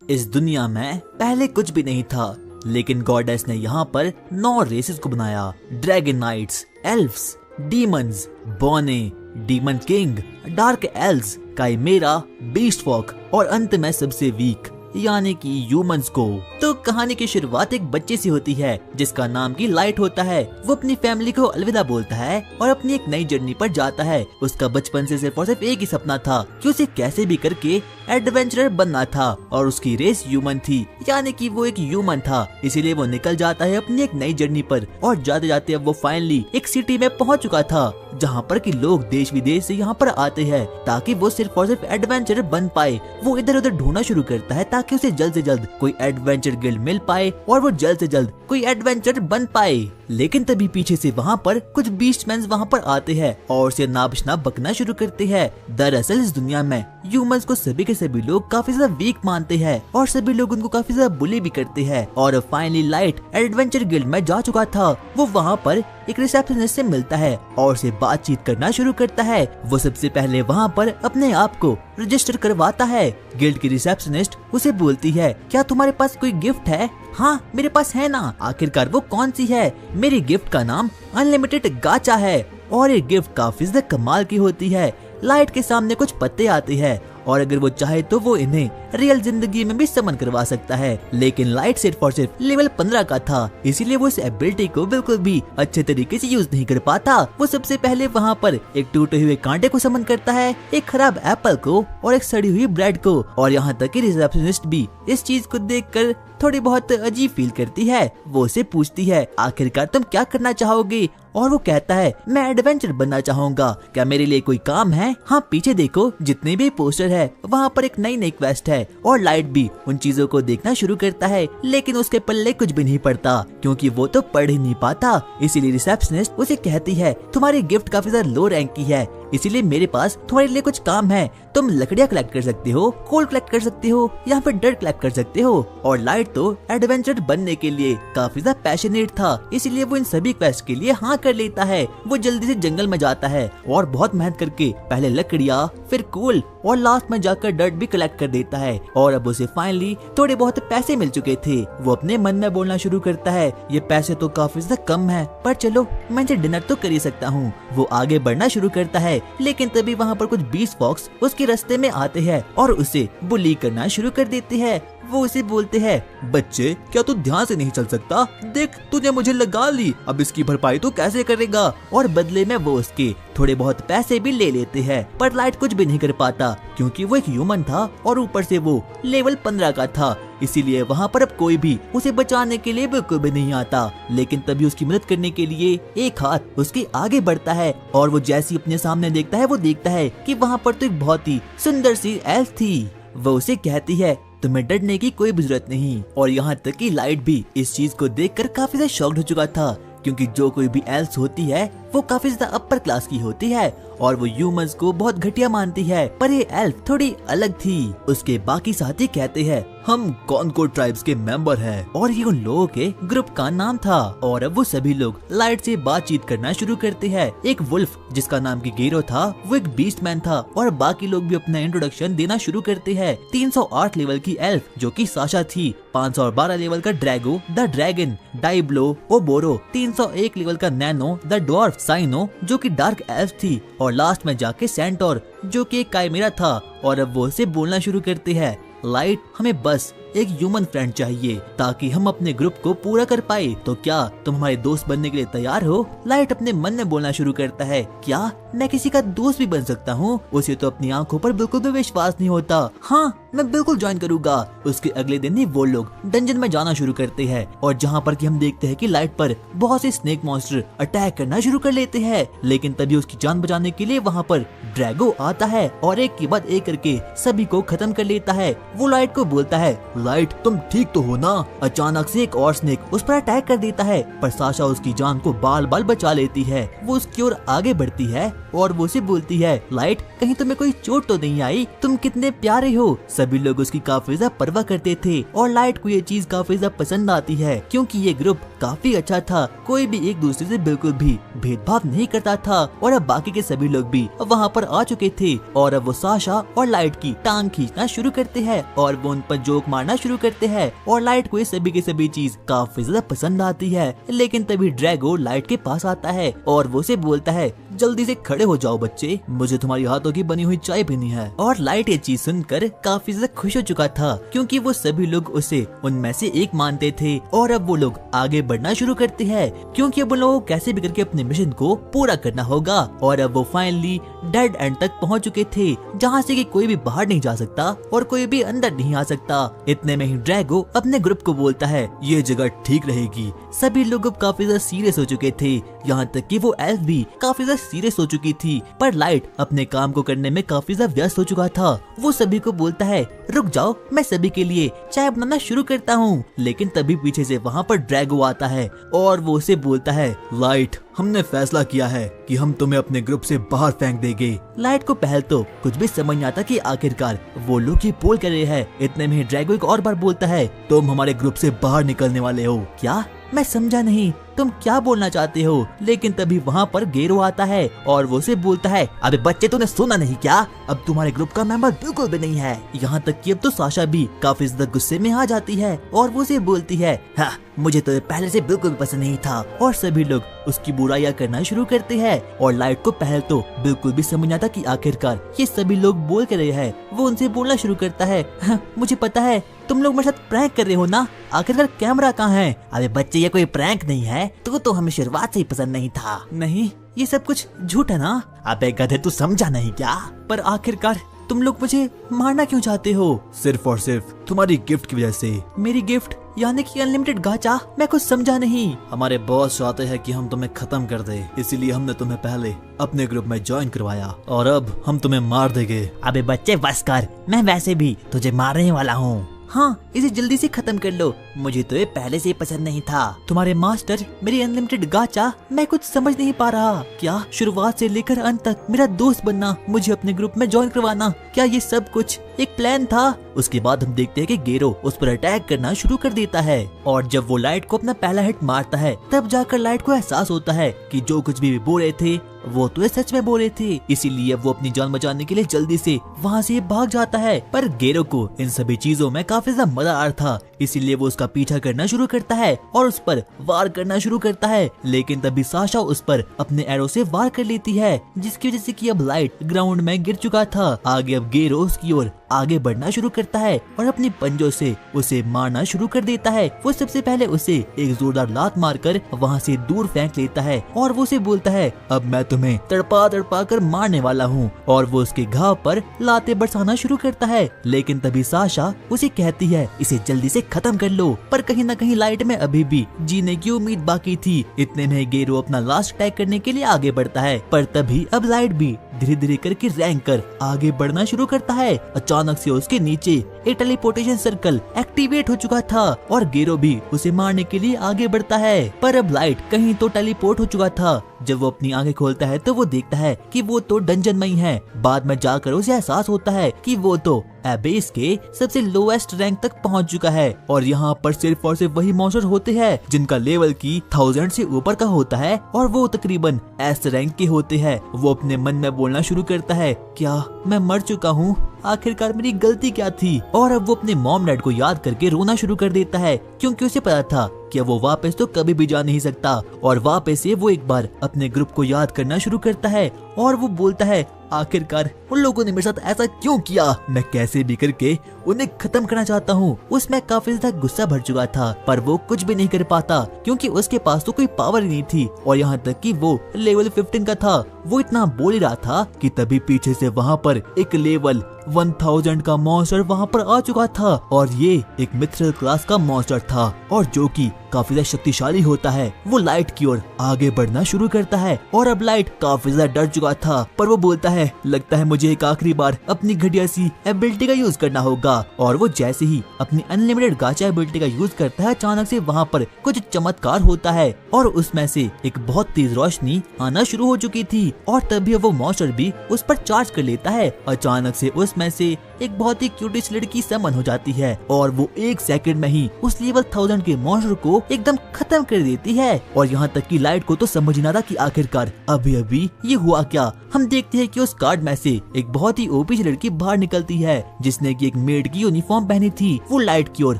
इस दुनिया में पहले कुछ भी नहीं था, लेकिन गॉडेस ने यहाँ पर 9 रेसेस को बनाया। ड्रैगन नाइट्स, एल्व्स, डीमंस, बॉने, demon king, dark elves, chimera, beast folk और अंत में सबसे वीक यानी कि ह्यूमंस को। तो कहानी की शुरुआत एक बच्चे से होती है जिसका नाम की लाइट होता है। वो अपनी फैमिली को अलविदा बोलता है और अपनी एक नई जर्नी पर जाता है। उसका बचपन से सिर्फ और सिर्फ एक ही सपना था कि उसे कैसे भी करके एडवेंचरर बनना था और उसकी रेस ह्यूमन थी, यानी कि वो एक ह्यूमन था। इसीलिए वो निकल जाता है अपनी एक नई जर्नी पर और जाते जाते अब वो फाइनली एक सिटी में पहुंच चुका था जहाँ पर कि लोग देश विदेश से यहाँ पर आते हैं ताकि वो सिर्फ और सिर्फ एडवेंचरर बन पाए। वो इधर उधर ढूंढना शुरू करता है ताकि उसे जल्द से जल्द कोई एडवेंचर गिल्ड मिल पाए और वो जल्द से जल्द कोई एडवेंचर बन पाए। लेकिन तभी पीछे से वहाँ पर कुछ बीस्टमैन वहाँ पर आते हैं और उसे नाबशना बकना शुरू करते हैं। दरअसल इस दुनिया में ह्यूमंस को सभी के सभी लोग काफी ज्यादा वीक मानते हैं और सभी लोग उनको काफी ज्यादा बुली भी करते हैं। और फाइनली लाइट एडवेंचर गिल्ड में जा चुका था। वो वहाँ पर एक रिसेप्शनिस्ट से मिलता है और उसे बातचीत करना शुरू करता है। वो सबसे पहले वहाँ पर अपने आप को रजिस्टर करवाता है। गिल्ड की रिसेप्शनिस्ट उसे बोलती है, क्या तुम्हारे पास कोई गिफ्ट है? हाँ मेरे पास है ना। आखिरकार वो कौन सी है? मेरी गिफ्ट का नाम अनलिमिटेड गाचा है और ये गिफ्ट काफी ज्यादा कमाल की होती है। लाइट के सामने कुछ पत्ते आते हैं और अगर वो चाहे तो वो इन्हें रियल जिंदगी में भी समन करवा सकता है, लेकिन लाइट सिर्फ और सिर्फ लेवल 15 का था, इसीलिए वो इस एबिलिटी को बिल्कुल भी अच्छे तरीके से यूज नहीं कर पाता। वो सबसे पहले वहाँ पर एक टूटे हुए कांटे को समन करता है, एक खराब एप्पल को और एक सड़ी हुई ब्रेड को। और यहाँ तक कि रिसेप्शनिस्ट भी इस चीज को देखकर थोड़ी बहुत अजीब फील करती है। वो उसे पूछती है, आखिरकार तुम क्या करना चाहोगे? और वो कहता है, मैं एडवेंचर बनना चाहूंगा, क्या मेरे लिए कोई काम है? हाँ पीछे देखो, जितने भी पोस्टर है वहाँ पर एक नई नई क्वेस्ट है। और लाइट भी उन चीजों को देखना शुरू करता है, लेकिन उसके पल्ले कुछ भी नहीं पड़ता क्योंकि वो तो पढ़ ही नहीं पाता। इसीलिए रिसेप्शनिस्ट उसे कहती है, तुम्हारी गिफ्ट काफी ज्यादा लो रैंक की है, इसीलिए मेरे पास तुम्हारे लिए कुछ काम है। तुम लकड़ियाँ कलेक्ट कर सकते हो, कोल कलेक्ट कर सकते हो या फिर डर्ट कलेक्ट कर सकते हो। और लाइट तो एडवेंचर बनने के लिए काफी ज्यादा पैशनेट था, इसीलिए वो इन सभी क्वेस्ट के लिए हाँ कर लेता है। वो जल्दी से जंगल में जाता है और बहुत मेहनत करके पहले लकड़ियाँ, फिर कोल और लास्ट में जाकर डर्ट भी कलेक्ट कर देता है। और अब उसे फाइनली थोड़े बहुत पैसे मिल चुके थे। वो अपने मन में बोलना शुरू करता है, ये पैसे तो काफी ज्यादा कम है, पर चलो मैं डिनर तो कर ही सकता हूँ। वो आगे बढ़ना शुरू करता है, लेकिन तभी वहाँ पर कुछ बीस्ट फॉक्स उसके रास्ते में आते हैं और उसे बुली करना शुरू कर देते हैं। वो उसे बोलते हैं, बच्चे क्या तू ध्यान से नहीं चल सकता? देख तूने मुझे लगा ली, अब इसकी भरपाई तू कैसे करेगा? और बदले में वो उसके थोड़े बहुत पैसे भी ले लेते हैं। पर लाइट कुछ भी नहीं कर पाता क्योंकि वो एक ह्यूमन था और ऊपर से वो लेवल 15 का था, इसीलिए वहाँ पर अब कोई भी उसे बचाने के लिए बिल्कुल भी नहीं आता। लेकिन तभी उसकी मदद करने के लिए एक हाथ उसके आगे बढ़ता है और वो जैसे अपने सामने देखता है, वो देखता है कि वहाँ पर तो एक बहुत ही सुंदर सी एल्फ थी। वो उसे कहती है, तुम्हें डरने की कोई भी जरूरत नहीं। और यहाँ तक कि लाइट भी इस चीज को देखकर काफी ज्यादा शॉक्ड हो चुका था क्योंकि जो कोई भी एल्फ होती है वो काफी ज्यादा अपर क्लास की होती है और वो ह्यूमंस को बहुत घटिया मानती है, पर ये एल्फ थोड़ी अलग थी। उसके बाकी साथी कहते हैं, हम कॉन्को ट्राइब्स के मेंबर हैं और ये उन लोगों के ग्रुप का नाम था। और अब वो सभी लोग लाइट से बातचीत करना शुरू करते हैं। एक वुल्फ जिसका नाम की गेरो था, वो एक बीस्टमैन था और बाकी लोग भी अपना इंट्रोडक्शन देना शुरू करते हैं। 308 लेवल की एल्फ जो कि साशा थी, 512 लेवल का ड्रैगो द ड्रैगन, डाइब्लो ओबोरो, 301 लेवल का नैनो द ड्वार्फ, साइनो जो कि डार्क एल्फ थी और लास्ट में जाके सेंटोर जो कि एक काइमेरा था। और अब वो उसे बोलना शुरू करते हैं, लाइट हमें बस एक ह्यूमन फ्रेंड चाहिए ताकि हम अपने ग्रुप को पूरा कर पाए, तो क्या तुम हमारे दोस्त बनने के लिए तैयार हो? लाइट अपने मन में बोलना शुरू करता है, क्या मैं किसी का दोस्त भी बन सकता हूँ? उसे तो अपनी आंखों पर बिल्कुल भी विश्वास नहीं होता। हाँ मैं बिल्कुल ज्वाइन करूंगा। उसके अगले दिन ही वो लोग डंजन में जाना शुरू करते हैं और जहाँ पर कि हम देखते हैं कि लाइट पर बहुत से स्नेक मॉन्स्टर अटैक करना शुरू कर लेते हैं। लेकिन तभी उसकी जान बचाने के लिए वहाँ पर ड्रैगो आता है और एक के बाद एक करके सभी को खत्म कर लेता है। वो लाइट को बोलता है, लाइट तुम ठीक तो हो ना? अचानक से एक और स्नेक उस पर अटैक कर देता है, पर साशा उसकी जान को बाल बाल बचा लेती है। वो उसकी ओर आगे बढ़ती है और वो उसे बोलती है, लाइट कहीं तुम्हें कोई चोट तो नहीं आई? तुम कितने प्यारे हो। सभी लोग उसकी काफी ज्यादा परवाह करते थे और लाइट को ये चीज काफी ज्यादा पसंद आती है क्योंकि ये ग्रुप काफी अच्छा था, कोई भी एक दूसरे से बिल्कुल भी भेदभाव नहीं करता था। और अब बाकी के सभी लोग भी वहाँ पर आ चुके थे और अब वो साशा और लाइट की टांग खींचना शुरू करते हैं और वो उन पर जोक मारना मारना शुरू करते हैं और लाइट को ये सभी की सभी चीज काफी ज्यादा पसंद आती है। लेकिन तभी ड्रैगो लाइट के पास आता है और वो उसे बोलता है, जल्दी से खड़े हो जाओ बच्चे, मुझे तुम्हारी हाथों की बनी हुई चाय पीनी है। और लाइट ये चीज सुनकर काफी ज्यादा खुश हो चुका था, क्योंकि वो सभी लोग उसे उनमें से एक मानते थे। और अब वो लोग आगे बढ़ना शुरू करते हैं, क्योंकि अब उन लोगों को कैसे भी करके अपने मिशन को पूरा करना होगा। और अब वो फाइनली डेड एंड तक पहुंच चुके थे, जहां से कि कोई भी बाहर नहीं जा सकता और कोई भी अंदर नहीं आ सकता। इतने में ही ड्रैगो अपने ग्रुप को बोलता है, ये जगह ठीक रहेगी। सभी लोग अब काफी ज्यादा सीरियस हो चुके थे, यहाँ तक कि वो एल्फ भी काफी ज्यादा सीरियस हो चुकी थी। पर लाइट अपने काम को करने में काफी ज्यादा व्यस्त हो चुका था। वो सभी को बोलता है, रुक जाओ, मैं सभी के लिए चाय बनाना शुरू करता हूँ। लेकिन तभी पीछे से वहाँ पर ड्रैगो आता है और वो उसे बोलता है, लाइट, हमने फैसला किया है कि हम तुम्हें अपने ग्रुप से बाहर फेंक देंगे। लाइट को पहले तो कुछ भी समझ नहीं आता कि आखिरकार वो लोग ये बोल कर रहे हैं। इतने में ड्रैगो एक और बार बोलता है, तुम हमारे ग्रुप से बाहर निकलने वाले हो क्या? मैं समझा नहीं, तुम क्या बोलना चाहते हो? लेकिन तभी वहाँ पर गेरो आता है और वो उसे बोलता है, अबे बच्चे, तूने सुना नहीं क्या? अब तुम्हारे ग्रुप का मेंबर बिल्कुल भी नहीं है। यहाँ तक कि अब तो साशा भी काफी ज्यादा गुस्से में आ जाती है और वो उसे बोलती है, हाँ, मुझे तो पहले से बिल्कुल भी पसंद नहीं था। और सभी लोग उसकी बुराइयां करना शुरू करते हैं। और लाइट को पहले तो बिल्कुल भी समझ नहीं आता कि आखिरकार ये सभी लोग बोल कर रहे हैं। वो उनसे बोलना शुरू करता है, हाँ, मुझे पता है तुम लोग मेरे साथ प्रैंक कर रहे हो ना, आखिरकार कैमरा कहाँ है? अरे बच्चे, ये कोई प्रैंक नहीं है, तो हमें शुरुआत से ही पसंद नहीं था। नहीं, ये सब कुछ झूठ है ना? अबे गधे, तू समझा नहीं क्या? पर आखिरकार तुम लोग मुझे मारना क्यों चाहते हो? सिर्फ और सिर्फ तुम्हारी गिफ्ट की वजह से। मेरी गिफ्ट यानी कि अनलिमिटेड गाचा? मैं कुछ समझा नहीं। हमारे बॉस चाहते हैं कि हम तुम्हें खत्म कर दे, इसीलिए हमने तुम्हें पहले अपने ग्रुप में ज्वाइन करवाया और अब हम तुम्हें मार देंगे। अबे बच्चे, बस कर, मैं वैसे भी तुझे मारने वाला हूँ। हाँ, इसे जल्दी से खत्म कर लो, मुझे तो ये पहले से ही पसंद नहीं था। तुम्हारे मास्टर, मेरी अनलिमिटेड गाचा, मैं कुछ समझ नहीं पा रहा। क्या शुरुआत से लेकर अंत तक मेरा दोस्त बनना, मुझे अपने ग्रुप में ज्वाइन करवाना, क्या ये सब कुछ एक प्लान था? उसके बाद हम देखते हैं कि गेरो उस पर अटैक करना शुरू कर देता है। और जब वो लाइट को अपना पहला हिट मारता है, तब जाकर लाइट को एहसास होता है कि जो कुछ भी बोल रहे थे वो तो सच में बोल रहे थे। इसीलिए वो अपनी जान बचाने के लिए जल्दी से वहाँ से भाग जाता है। पर गेरो को इन सभी चीजों में काफी ज्यादा मजा आ रहा था, इसीलिए वो उसका पीछा करना शुरू करता है और उस पर वार करना शुरू करता है। लेकिन तभी साशा उस पर अपने एरो से वार कर लेती है, जिसकी वजह से कि अब लाइट ग्राउंड में गिर चुका था। आगे अब गेरो उसकी ओर आगे बढ़ना शुरू करता है और अपनी पंजों से उसे मारना शुरू कर देता है। वो सबसे पहले उसे एक जोरदार लात मारकर वहाँ से दूर फेंक लेता है और वो उसे बोलता है, अब मैं तुम्हें तड़पा तड़पा कर मारने वाला हूँ। और वो उसके घाव पर लाते बरसाना शुरू करता है। लेकिन तभी साशा उसे कहती है, इसे जल्दी से खत्म कर लो। पर कहीं न कहीं लाइट में अभी भी जीने की उम्मीद बाकी थी। इतने में गेरो अपना लास्ट अटैक करने के लिए आगे बढ़ता है। पर तभी अब लाइट भी धीरे धीरे करके रैंक कर आगे बढ़ना शुरू करता है। अचानक से उसके नीचे एक टेलीपोर्टेशन सर्कल एक्टिवेट हो चुका था और गेरो भी उसे मारने के लिए आगे बढ़ता है। पर अब लाइट कहीं तो टेलीपोर्ट हो चुका था। जब वो अपनी आंखें खोलता है तो वो देखता है कि वो तो डंजन में ही है। बाद में जाकर उसे एहसास होता है कि वो तो एबेस के सबसे लोएस्ट रैंक तक पहुंच चुका है और यहाँ पर सिर्फ और सिर्फ वही मॉन्स्टर होते हैं जिनका लेवल की 1000 से ऊपर का होता है और वो तकरीबन एस रैंक के होते हैं। वो अपने मन में बोलना शुरू करता है, क्या मैं मर चुका हूँ? आखिरकार मेरी गलती क्या थी? और अब वो अपने मॉम डैड को याद करके रोना शुरू कर देता है, क्योंकि उसे पता था कि वो वापस तो कभी भी जा नहीं सकता। और वापस से वो एक बार अपने ग्रुप को याद करना शुरू करता है और वो बोलता है, आखिरकार उन लोगों ने मेरे साथ ऐसा क्यों किया? मैं कैसे भी करके उन्हें खत्म करना चाहता हूँ। उसमें काफी ज्यादा गुस्सा भर चुका था, पर वो कुछ भी नहीं कर पाता क्योंकि उसके पास तो कोई पावर ही नहीं थी और यहाँ तक कि वो लेवल 15 का था। वो इतना बोल ही रहा था कि तभी पीछे से वहाँ पर एक लेवल 1000 का मॉन्स्टर वहाँ पर आ चुका था और ये एक मिथ्रल क्लास का मॉन्स्टर था और जो कि काफी ज्यादा शक्तिशाली होता है। वो लाइट की ओर आगे बढ़ना शुरू करता है और अब लाइट काफी ज्यादा डर चुका था, पर वो बोलता है, लगता है मुझे एक आखिरी बार अपनी घटिया सी एबिलिटी का यूज करना होगा। और वो जैसे ही अपनी अनलिमिटेड गाचा एबिलिटी का यूज करता है, अचानक से वहाँ पर कुछ चमत्कार होता है और उसमें से एक बहुत तेज रोशनी आना शुरू हो चुकी थी थी और तभी वो मॉन्स्टर भी उस पर चार्ज कर लेता है। अचानक से उसमें से एक बहुत ही क्यूटिश लड़की समन हो जाती है और वो 1 सेकंड में ही उस लेवल 1000 के मॉन्स्टर को एकदम खत्म कर देती है। और यहाँ तक कि लाइट को तो समझ ना था कि आखिरकार अभी अभी ये हुआ क्या। हम देखते हैं कि उस कार्ड में से एक बहुत ही ओपी लड़की बाहर निकलती है जिसने की एक मेड की यूनिफॉर्म पहनी थी। वो लाइट की ओर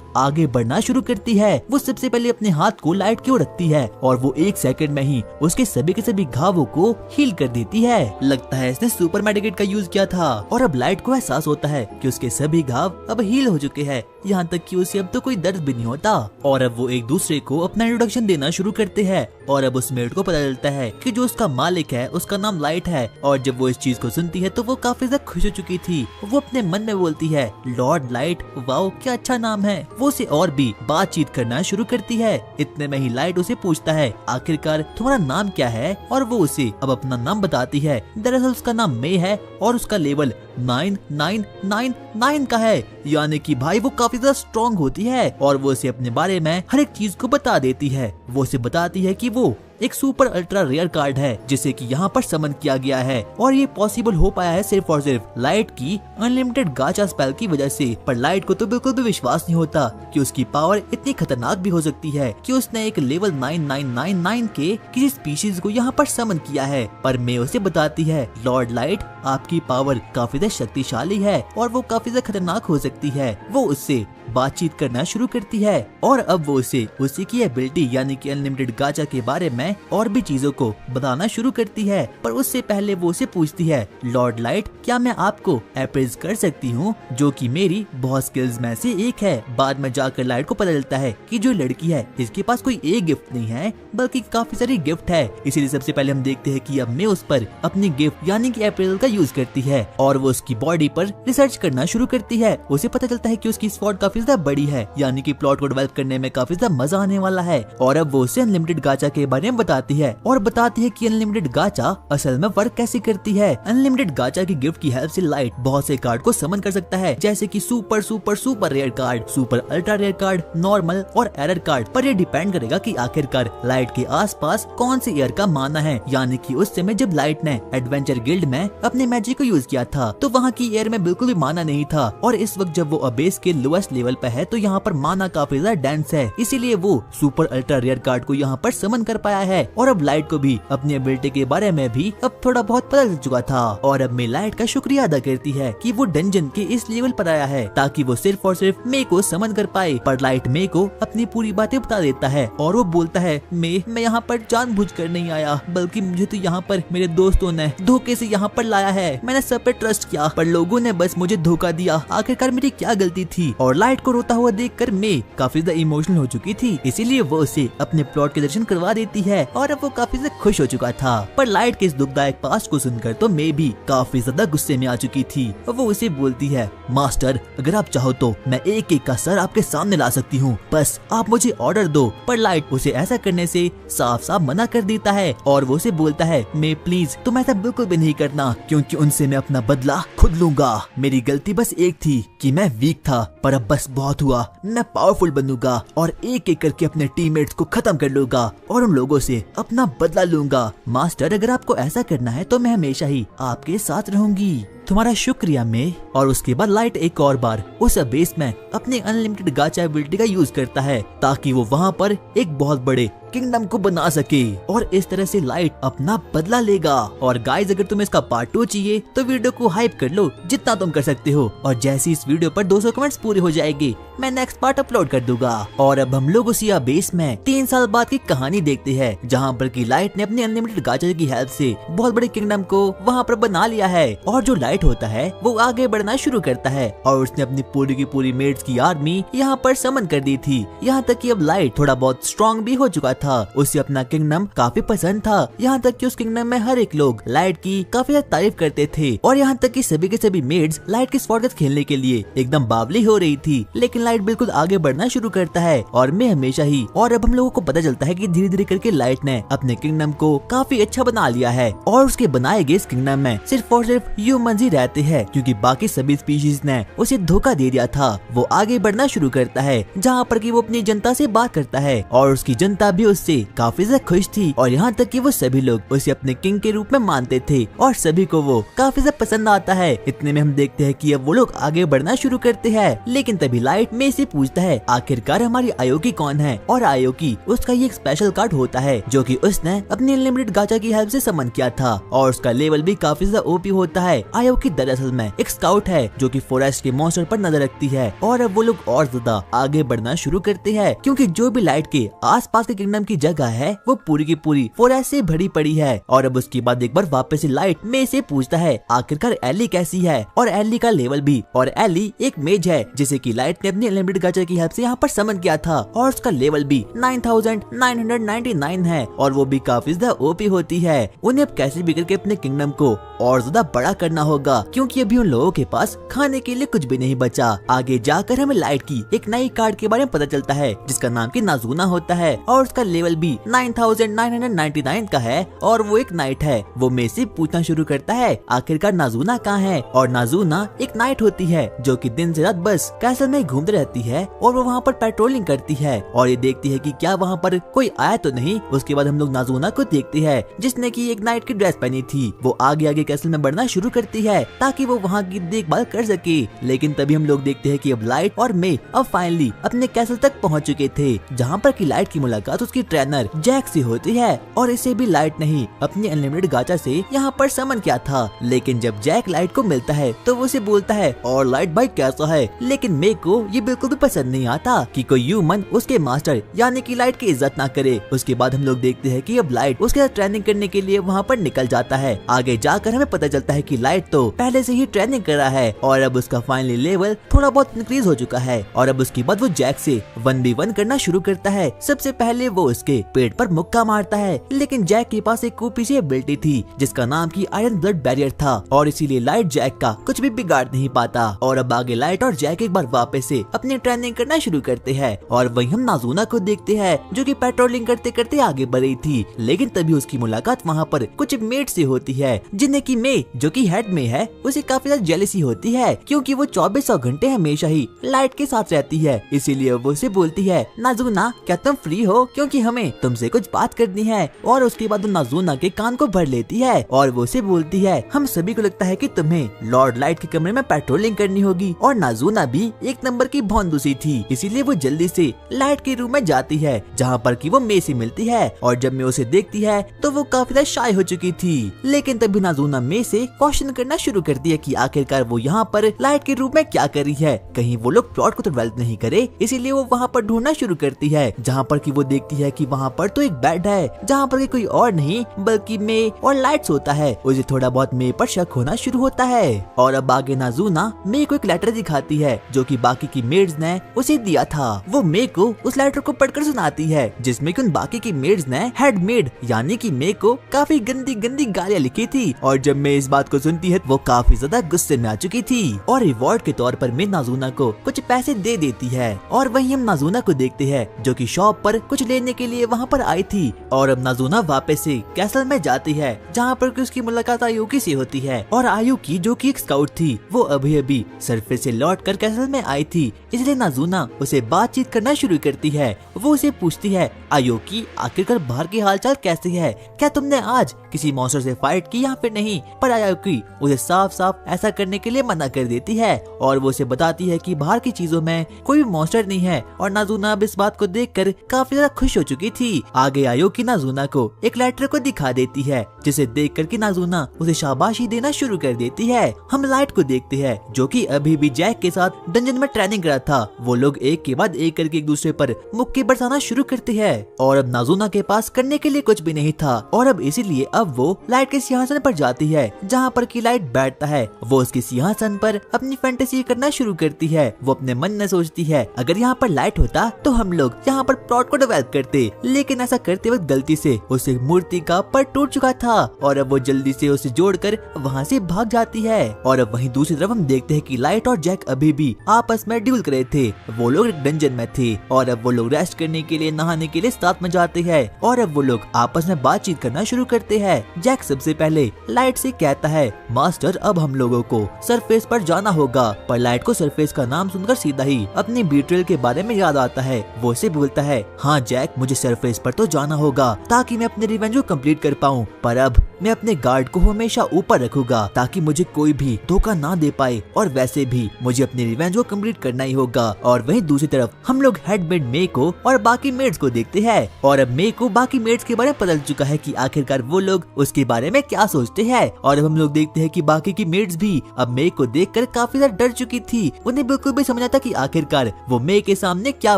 आगे बढ़ना शुरू करती है। वो सबसे पहले अपने हाथ को लाइट की ओर रखती है और वो 1 सेकंड में ही उसके सभी के सभी घावों को हील कर देती है। लगता है इसने सुपर मेडिकेट का यूज किया था और अब लाइट को एहसास होता है कि उसके सभी घाव अब हील हो चुके हैं, यहाँ तक कि उसे अब तो कोई दर्द भी नहीं होता। और अब वो एक दूसरे को अपना इंट्रोडक्शन देना शुरू करते हैं और अब उस मेड को पता चलता है कि जो उसका मालिक है उसका नाम लाइट है। और जब वो इस चीज को सुनती है तो वो काफी ज्यादा खुश हो चुकी थी। वो अपने मन में बोलती है, लॉर्ड लाइट, वाओ क्या अच्छा नाम है। वो उसे और भी बातचीत करना शुरू करती है। इतने में ही लाइट उसे पूछता है, आखिरकार तुम्हारा नाम क्या है। और वो उसे अब अपना नाम बताती है। दरअसल उसका नाम मे है और उसका लेवल 9999 का है, यानी कि भाई वो काफी ज्यादा स्ट्रॉन्ग होती है। और वो उसे अपने बारे में हर एक चीज को बता देती है। वो उसे बताती है कि वो एक सुपर अल्ट्रा रेयर कार्ड है जिसे कि यहाँ पर समन किया गया है और ये पॉसिबल हो पाया है सिर्फ और सिर्फ लाइट की अनलिमिटेड गाचा स्पेल की वजह से। पर लाइट को तो बिल्कुल भी विश्वास नहीं होता कि उसकी पावर इतनी खतरनाक भी हो सकती है कि उसने एक लेवल 9999 के किसी स्पीशीज को यहाँ पर समन किया है। पर मैं उसे बताती है, लॉर्ड लाइट, आपकी पावर काफी ज्यादा शक्तिशाली है और वो काफी ज्यादा खतरनाक हो सकती है। वो उससे बातचीत करना शुरू करती है और अब वो उसे उसी की एबिलिटी यानी कि अनलिमिटेड गाचा के बारे में और भी चीजों को बताना शुरू करती है। पर उससे पहले वो उसे पूछती है, लॉर्ड लाइट, क्या मैं आपको अप्रेज कर सकती हूँ, जो कि मेरी बहुत स्किल्स में से एक है। बाद में जाकर लाइट को पता चलता है कि जो लड़की है इसके पास कोई एक गिफ्ट नहीं है बल्कि काफी सारी गिफ्ट है। इसीलिए सबसे पहले हम देखते हैं कि अब मैं उस पर अपनी गिफ्ट यानी कि अप्रेजल का यूज करती है और वो उसकी बॉडी पर रिसर्च करना शुरू करती है। उसे पता चलता है कि उसकी स्वॉर्ड काफी ज्यादा बड़ी है, यानी कि प्लॉट को डेवलप करने में काफी ज्यादा मजा आने वाला है। और अब वो उसे अनलिमिटेड गाचा के बारे में बताती है और बताती है कि अनलिमिटेड गाचा असल में वर्क कैसे करती है। अनलिमिटेड गाचा की गिफ्ट की हेल्प से लाइट बहुत से कार्ड को समन कर सकता है, जैसे कि super super super rare card, super ultra rare card, normal और एरर कार्ड। पर ये डिपेंड करेगा कि आखिरकार लाइट के आसपास कौन से एयर का माना है। यानी कि उस समय जब लाइट ने एडवेंचर गिल्ड में अपने मैजिक को यूज किया था तो वहाँ की एयर में बिल्कुल भी माना नहीं था और इस वक्त जब वो अबेस के लोएस्ट लेवल पे है तो यहाँ पर माना काफी ज्यादा डेंस है, इसीलिए वो सुपर अल्ट्रा रेयर कार्ड को यहाँ पर समन कर पाया है। और अब लाइट को भी अपनी एबिलिटी के बारे में भी अब थोड़ा बहुत पता चल चुका था और अब मैं लाइट का शुक्रिया अदा करती है कि वो डंजन के इस लेवल पर आया है ताकि वो सिर्फ और सिर्फ मे को समन कर पाए। पर लाइट मे को अपनी पूरी बातें बता देता है और वो बोलता है, मैं यहाँ पर जानबूझकर नहीं आया बल्कि मुझे तो यहाँ पर मेरे दोस्तों ने धोखे से यहाँ पर लाया है। मैंने सब पे ट्रस्ट किया पर लोगों ने बस मुझे धोखा दिया, आखिरकार मेरी क्या गलती थी। और लाइट को रोता हुआ देखकर मैं काफी ज्यादा इमोशनल हो चुकी थी, इसीलिए वो उसे अपने प्लॉट के दर्शन करवा देती है और अब वो काफी ज्यादा खुश हो चुका था। पर लाइट के इस दुखदायक पास्ट को सुनकर तो मैं भी काफी ज्यादा गुस्से में आ चुकी थी। वो उसे बोलती है, मास्टर, अगर आप चाहो तो मैं एक एक का सर आपके सामने ला सकती हूँ, बस आप मुझे ऑर्डर दो। पर लाइट उसे ऐसा करने से साफ साफ मना कर देता है और वो उसे बोलता है, मैं प्लीज तुम ऐसा बिल्कुल भी नहीं करना क्योंकि उनसे मैं अपना बदला खुद लूंगा। मेरी गलती बस एक थी कि मैं वीक था, पर अब बस बहुत हुआ। मैं पावरफुल बनूंगा और एक एक करके अपने टीममेट्स को खत्म कर लूंगा और उन लोगों से अपना बदला लूंगा। मास्टर, अगर आपको ऐसा करना है तो मैं हमेशा ही आपके साथ रहूंगी। तुम्हारा शुक्रिया में। और उसके बाद लाइट एक और बार उस अबेस में अपने अनलिमिटेड गाचा एबिलिटी का यूज करता है ताकि वो वहाँ पर एक बहुत बड़े किंगडम को बना सके और इस तरह से लाइट अपना बदला लेगा। और गाइज, अगर तुम्हें इसका पार्ट 2 चाहिए तो वीडियो को हाइप कर लो जितना तुम कर सकते हो और जैसे इस वीडियो पर 200 कमेंट्स पूरे हो जाएंगे मैं नेक्स्ट पार्ट अपलोड कर दूंगा। और अब हम लोग उसी बेस में 3 साल बाद की कहानी देखते हैं जहाँ पर की लाइट ने अपने अनलिमिटेड गाचा की हेल्प से बहुत बड़े किंगडम को वहाँ पर बना लिया है। और जो लाइट होता है वो आगे बढ़ना शुरू करता है और उसने अपनी पूरी की पूरी मेट्स की आर्मी यहाँ पर समन कर दी थी। यहाँ तक कि अब लाइट थोड़ा बहुत स्ट्रॉन्ग भी हो चुका था। उसे अपना किंगडम काफी पसंद था, यहाँ तक कि उस किंगडम में हर एक लोग लाइट की काफी ज्यादा तारीफ करते थे और यहाँ तक कि सभी के सभी मेड्स लाइट के स्वॉर्ड खेलने के लिए एकदम बावली हो रही थी। लेकिन लाइट बिल्कुल आगे बढ़ना शुरू करता है और मैं हमेशा ही। और अब हम लोगों को पता चलता है कि धीरे धीरे करके लाइट ने अपने किंगडम को काफी अच्छा बना लिया है और उसके बनाए गए इस किंगडम में सिर्फ और सिर्फ ह्यूमंस ही रहते हैं क्योंकि बाकी सभी स्पीशीज ने उसे धोखा दे दिया था। वो आगे बढ़ना शुरू करता है जहाँ पर कि वो अपनी जनता से बात करता है और उसकी जनता भी उससे काफी ज्यादा खुश थी और यहाँ तक कि वो सभी लोग उसे अपने किंग के रूप में मानते थे और सभी को वो काफी ज्यादा पसंद आता है। इतने में हम देखते हैं कि अब वो लोग आगे बढ़ना शुरू करते हैं, लेकिन तभी लाइट में से पूछता है आखिरकार हमारी आयोकी कौन है। और आयोकी उसका ये एक स्पेशल कार्ड होता है जो कि उसने अपनी अनलिमिटेड गाचा की हेल्प से समन किया था और उसका लेवल भी काफी ज्यादा ओपी होता है। आयोकी दरअसल में एक स्काउट है जो कि फॉरेस्ट के मॉन्स्टर पर नजर रखती है और अब वो लोग और ज्यादा आगे बढ़ना शुरू करते हैं क्योंकि जो भी लाइट के आसपास के किंगडम की जगह है वो पूरी की पूरी फॉरेस्ट से भरी पड़ी है। और अब उसके बाद एक बार वापस से लाइट में से पूछता है आखिरकार एली कैसी है और एली का लेवल भी। और एली एक मेज है जिसे की लाइट ने अपनी अनलिमिटेड गाचा की हेल्प से यहाँ पर समन किया था और उसका लेवल भी 9999 है और वो भी काफी ज्यादा ओपी होती है। उन्हें अब कैसे भी करके अपने किंगडम को और ज्यादा बड़ा करना होगा क्योंकि अभी उन लोगों के पास खाने के लिए कुछ भी नहीं बचा। आगे जाकर हमें लाइट की एक नई कार्ड के बारे में पता चलता है जिसका नाम की नाजुना होता है और उसका लेवल भी 9999 का है और वो एक नाइट है। वो में से पूछना शुरू करता है आखिरकार नाजुना कहाँ है। और नाजुना एक नाइट होती है जो कि दिन से रात बस कैसल में घूमती रहती है और वो वहाँ पर पेट्रोलिंग करती है और ये देखती है कि क्या वहाँ पर कोई आया तो नहीं। उसके बाद हम लोग नाजुना को देखते हैं जिसने की एक नाइट की ड्रेस पहनी थी। वो आगे आगे कैसल में बढ़ना शुरू करती है ताकि वो वहाँ की देखभाल कर सके, लेकिन तभी हम लोग देखते हैं कि अब लाइट और मे अब फाइनली अपने कैसल तक पहुँच चुके थे जहाँ पर की लाइट की मुलाकात उसकी ट्रेनर जैक से होती है और इसे भी लाइट नहीं अपनी अनलिमिटेड गाचा से यहाँ पर समन किया था। लेकिन जब जैक लाइट को मिलता है तो वो उसे बोलता है और लाइट भाई कैसा है, लेकिन मे को ये बिल्कुल भी पसंद नहीं आता कि कोई ह्यूमन उसके मास्टर यानी कि लाइट की इज्जत ना करे। उसके बाद हम लोग देखते हैं कि अब लाइट उसके साथ ट्रेनिंग करने के लिए वहाँ पर निकल जाता है। आगे जाकर हमें पता चलता है कि लाइट तो पहले से ही ट्रेनिंग कर रहा है और अब उसका फाइनली लेवल थोड़ा बहुत इंक्रीज हो चुका है और अब उसके बाद वो जैक से 1v1 करना शुरू करता है। सबसे पहले वो उसके पेट पर मुक्का मारता है, लेकिन जैक के पास एक खूबी सी एबिलिटी थी जिसका नाम की आयरन ब्लड बैरियर था और इसीलिए लाइट जैक का कुछ भी बिगाड़ नहीं पाता। और अब आगे लाइट और जैक एक बार वापस से अपनी ट्रेनिंग करना शुरू करते हैं और वहीं हम नाजुना को देखते हैं जो कि पेट्रोलिंग करते करते आगे बढ़ रही थी, लेकिन तभी उसकी मुलाकात वहाँ पर कुछ मेट से होती है जिन्हें की मे जो कि हेड में है उसे काफी ज्यादा जेलसी होती है क्योंकि वो 24 घंटे हमेशा ही लाइट के साथ रहती है। इसीलिए वो उसे बोलती है नाजुना क्या तुम फ्री हो, क्योंकि हमें तुमसे कुछ बात करनी है। और उसके बाद वो नाजुना के कान को भर लेती है और वो उसे बोलती है हम सभी को लगता है कि तुम्हें लॉर्ड लाइट के कमरे में पेट्रोलिंग करनी होगी। और नाजुना भी एक नंबर की भौंदूसी थी, इसीलिए वो जल्दी से लाइट के रूम में जाती है जहाँ पर की वो मे से मिलती है और जब मे उसे देखती है तो वो काफी ज्यादा शाय हो चुकी थी। लेकिन तभी नाजुना मे से क्वेश्चन करना शुरू करती है कि आखिरकार वो यहाँ पर लाइट के रूम में क्या कर रही है, कहीं वो लोग प्लॉट को तो डेवलप नहीं करे। इसीलिए वो वहाँ पर ढूंढना शुरू करती है जहाँ पर कि वो देखती है कि वहाँ पर तो एक बेड है जहाँ पर कोई और नहीं बल्कि मे और लाइट्स होता है। उसे थोड़ा बहुत मे पर शक होना शुरू होता है और अब आगे नाजुना मे को एक लेटर दिखाती है जो कि बाकी की मेड्स ने उसे दिया था। वो मे को उस लेटर को पढ़कर सुनाती है जिसमें कि उन बाकी की मेड्स ने हेड मेड यानी कि मे को काफी गंदी गंदी गालियाँ लिखी थी और जब मे इस बात को सुनती है वो काफी ज्यादा गुस्से में आ चुकी थी और रिवॉर्ड के तौर पर मे नाजुना को कुछ पैसे दे देती है। और वहीं हम नाजुना को देखते हैं जो कि शॉप पर कुछ लेने के लिए वहाँ पर आई थी और अब नाजुना वापस से कैसल में जाती है जहाँ पर उसकी मुलाकात आयुकी से होती है और आयुकी जो कि एक स्काउट थी वो अभी अभी सरफेस से लौट कर कैसल में आई थी, इसलिए नाजुना उसे बातचीत करना शुरू करती है। वो उसे पूछती है आयुकी आखिरकार बाहर की हालचाल कैसी है, क्या तुमने आज किसी मॉन्स्टर से फाइट की या फिर नहीं। पर आयुकी उसे साफ साफ ऐसा करने के लिए मना कर देती है और वो उसे बताती है कि बाहर की चीजों में कोई भी मॉन्स्टर नहीं है और नाजुना अब इस बात को देखकर काफी ज्यादा खुश हो चुकी थी। आगे आयुकी नाजुना को एक लेटर को दिखा देती है जिसे देख कर नाजुना उसे शाबाशी देना शुरू कर देती है। हम लाइट को देखते हैं जो कि अभी भी जैक के साथ डंजन में ट्रेनिंग कर रहा था। वो लोग एक के बाद एक करके एक दूसरे पर मुक्के बरसाना शुरू करते हैं और अब नाजुना के पास करने के लिए कुछ भी नहीं था और अब इसीलिए अब वो लाइट के सिंहासन पर जाती है जहाँ पर की लाइट बैठता है। वो उसके सिंहासन पर अपनी फैंटेसी करना शुरू करती है। वो अपने मन में सोचती है अगर यहाँ पर लाइट होता तो हम लोग यहाँ पर प्लॉट को डेवलप करते, लेकिन ऐसा करते वक्त गलती से उसे मूर्ति का पर टूट चुका था और अब वो जल्दी से उसे जोड़कर वहाँ से भाग जाती है। और अब वहीं दूसरी तरफ हम देखते हैं कि लाइट और जैक अभी भी आपस में ड्यूल कर रहे थे। वो लोग एक डंजन में थे और अब वो लोग रेस्ट करने के लिए नहाने के लिए साथ में जाते हैं और अब वो लोग आपस में बातचीत करना शुरू करते हैं। है। जैक सबसे पहले लाइट से कहता है, मास्टर अब हम लोगों को सरफेस पर जाना होगा। पर लाइट को सरफेस का नाम सुनकर सीधा ही अपनी बीट्रेल के बारे में याद आता है। वो उसे बोलता है, हाँ जैक, मुझे सरफेस पर तो जाना होगा ताकि मैं अपने रिवेंज को कंप्लीट कर पाऊँ, पर अब मैं अपने गार्ड को हमेशा ऊपर रखूंगा ताकि मुझे कोई भी धोखा ना दे पाए। और वैसे भी मुझे अपने रिवेंज को कंप्लीट करना ही होगा। और वहीं दूसरी तरफ हम लोग हेडमेड मे को और बाकी मेड्स को देखते हैं। और अब मे को बाकी मेड्स के बारे में पता चल चुका है कि आखिरकार वो लोग उसके बारे में क्या सोचते हैं। और अब हम लोग देखते हैं कि बाकी की मेड्स भी अब मे को देखकर काफी ज्यादा डर चुकी थी। उन्हें बिल्कुल भी समझ आता कि आखिरकार वो मे के सामने क्या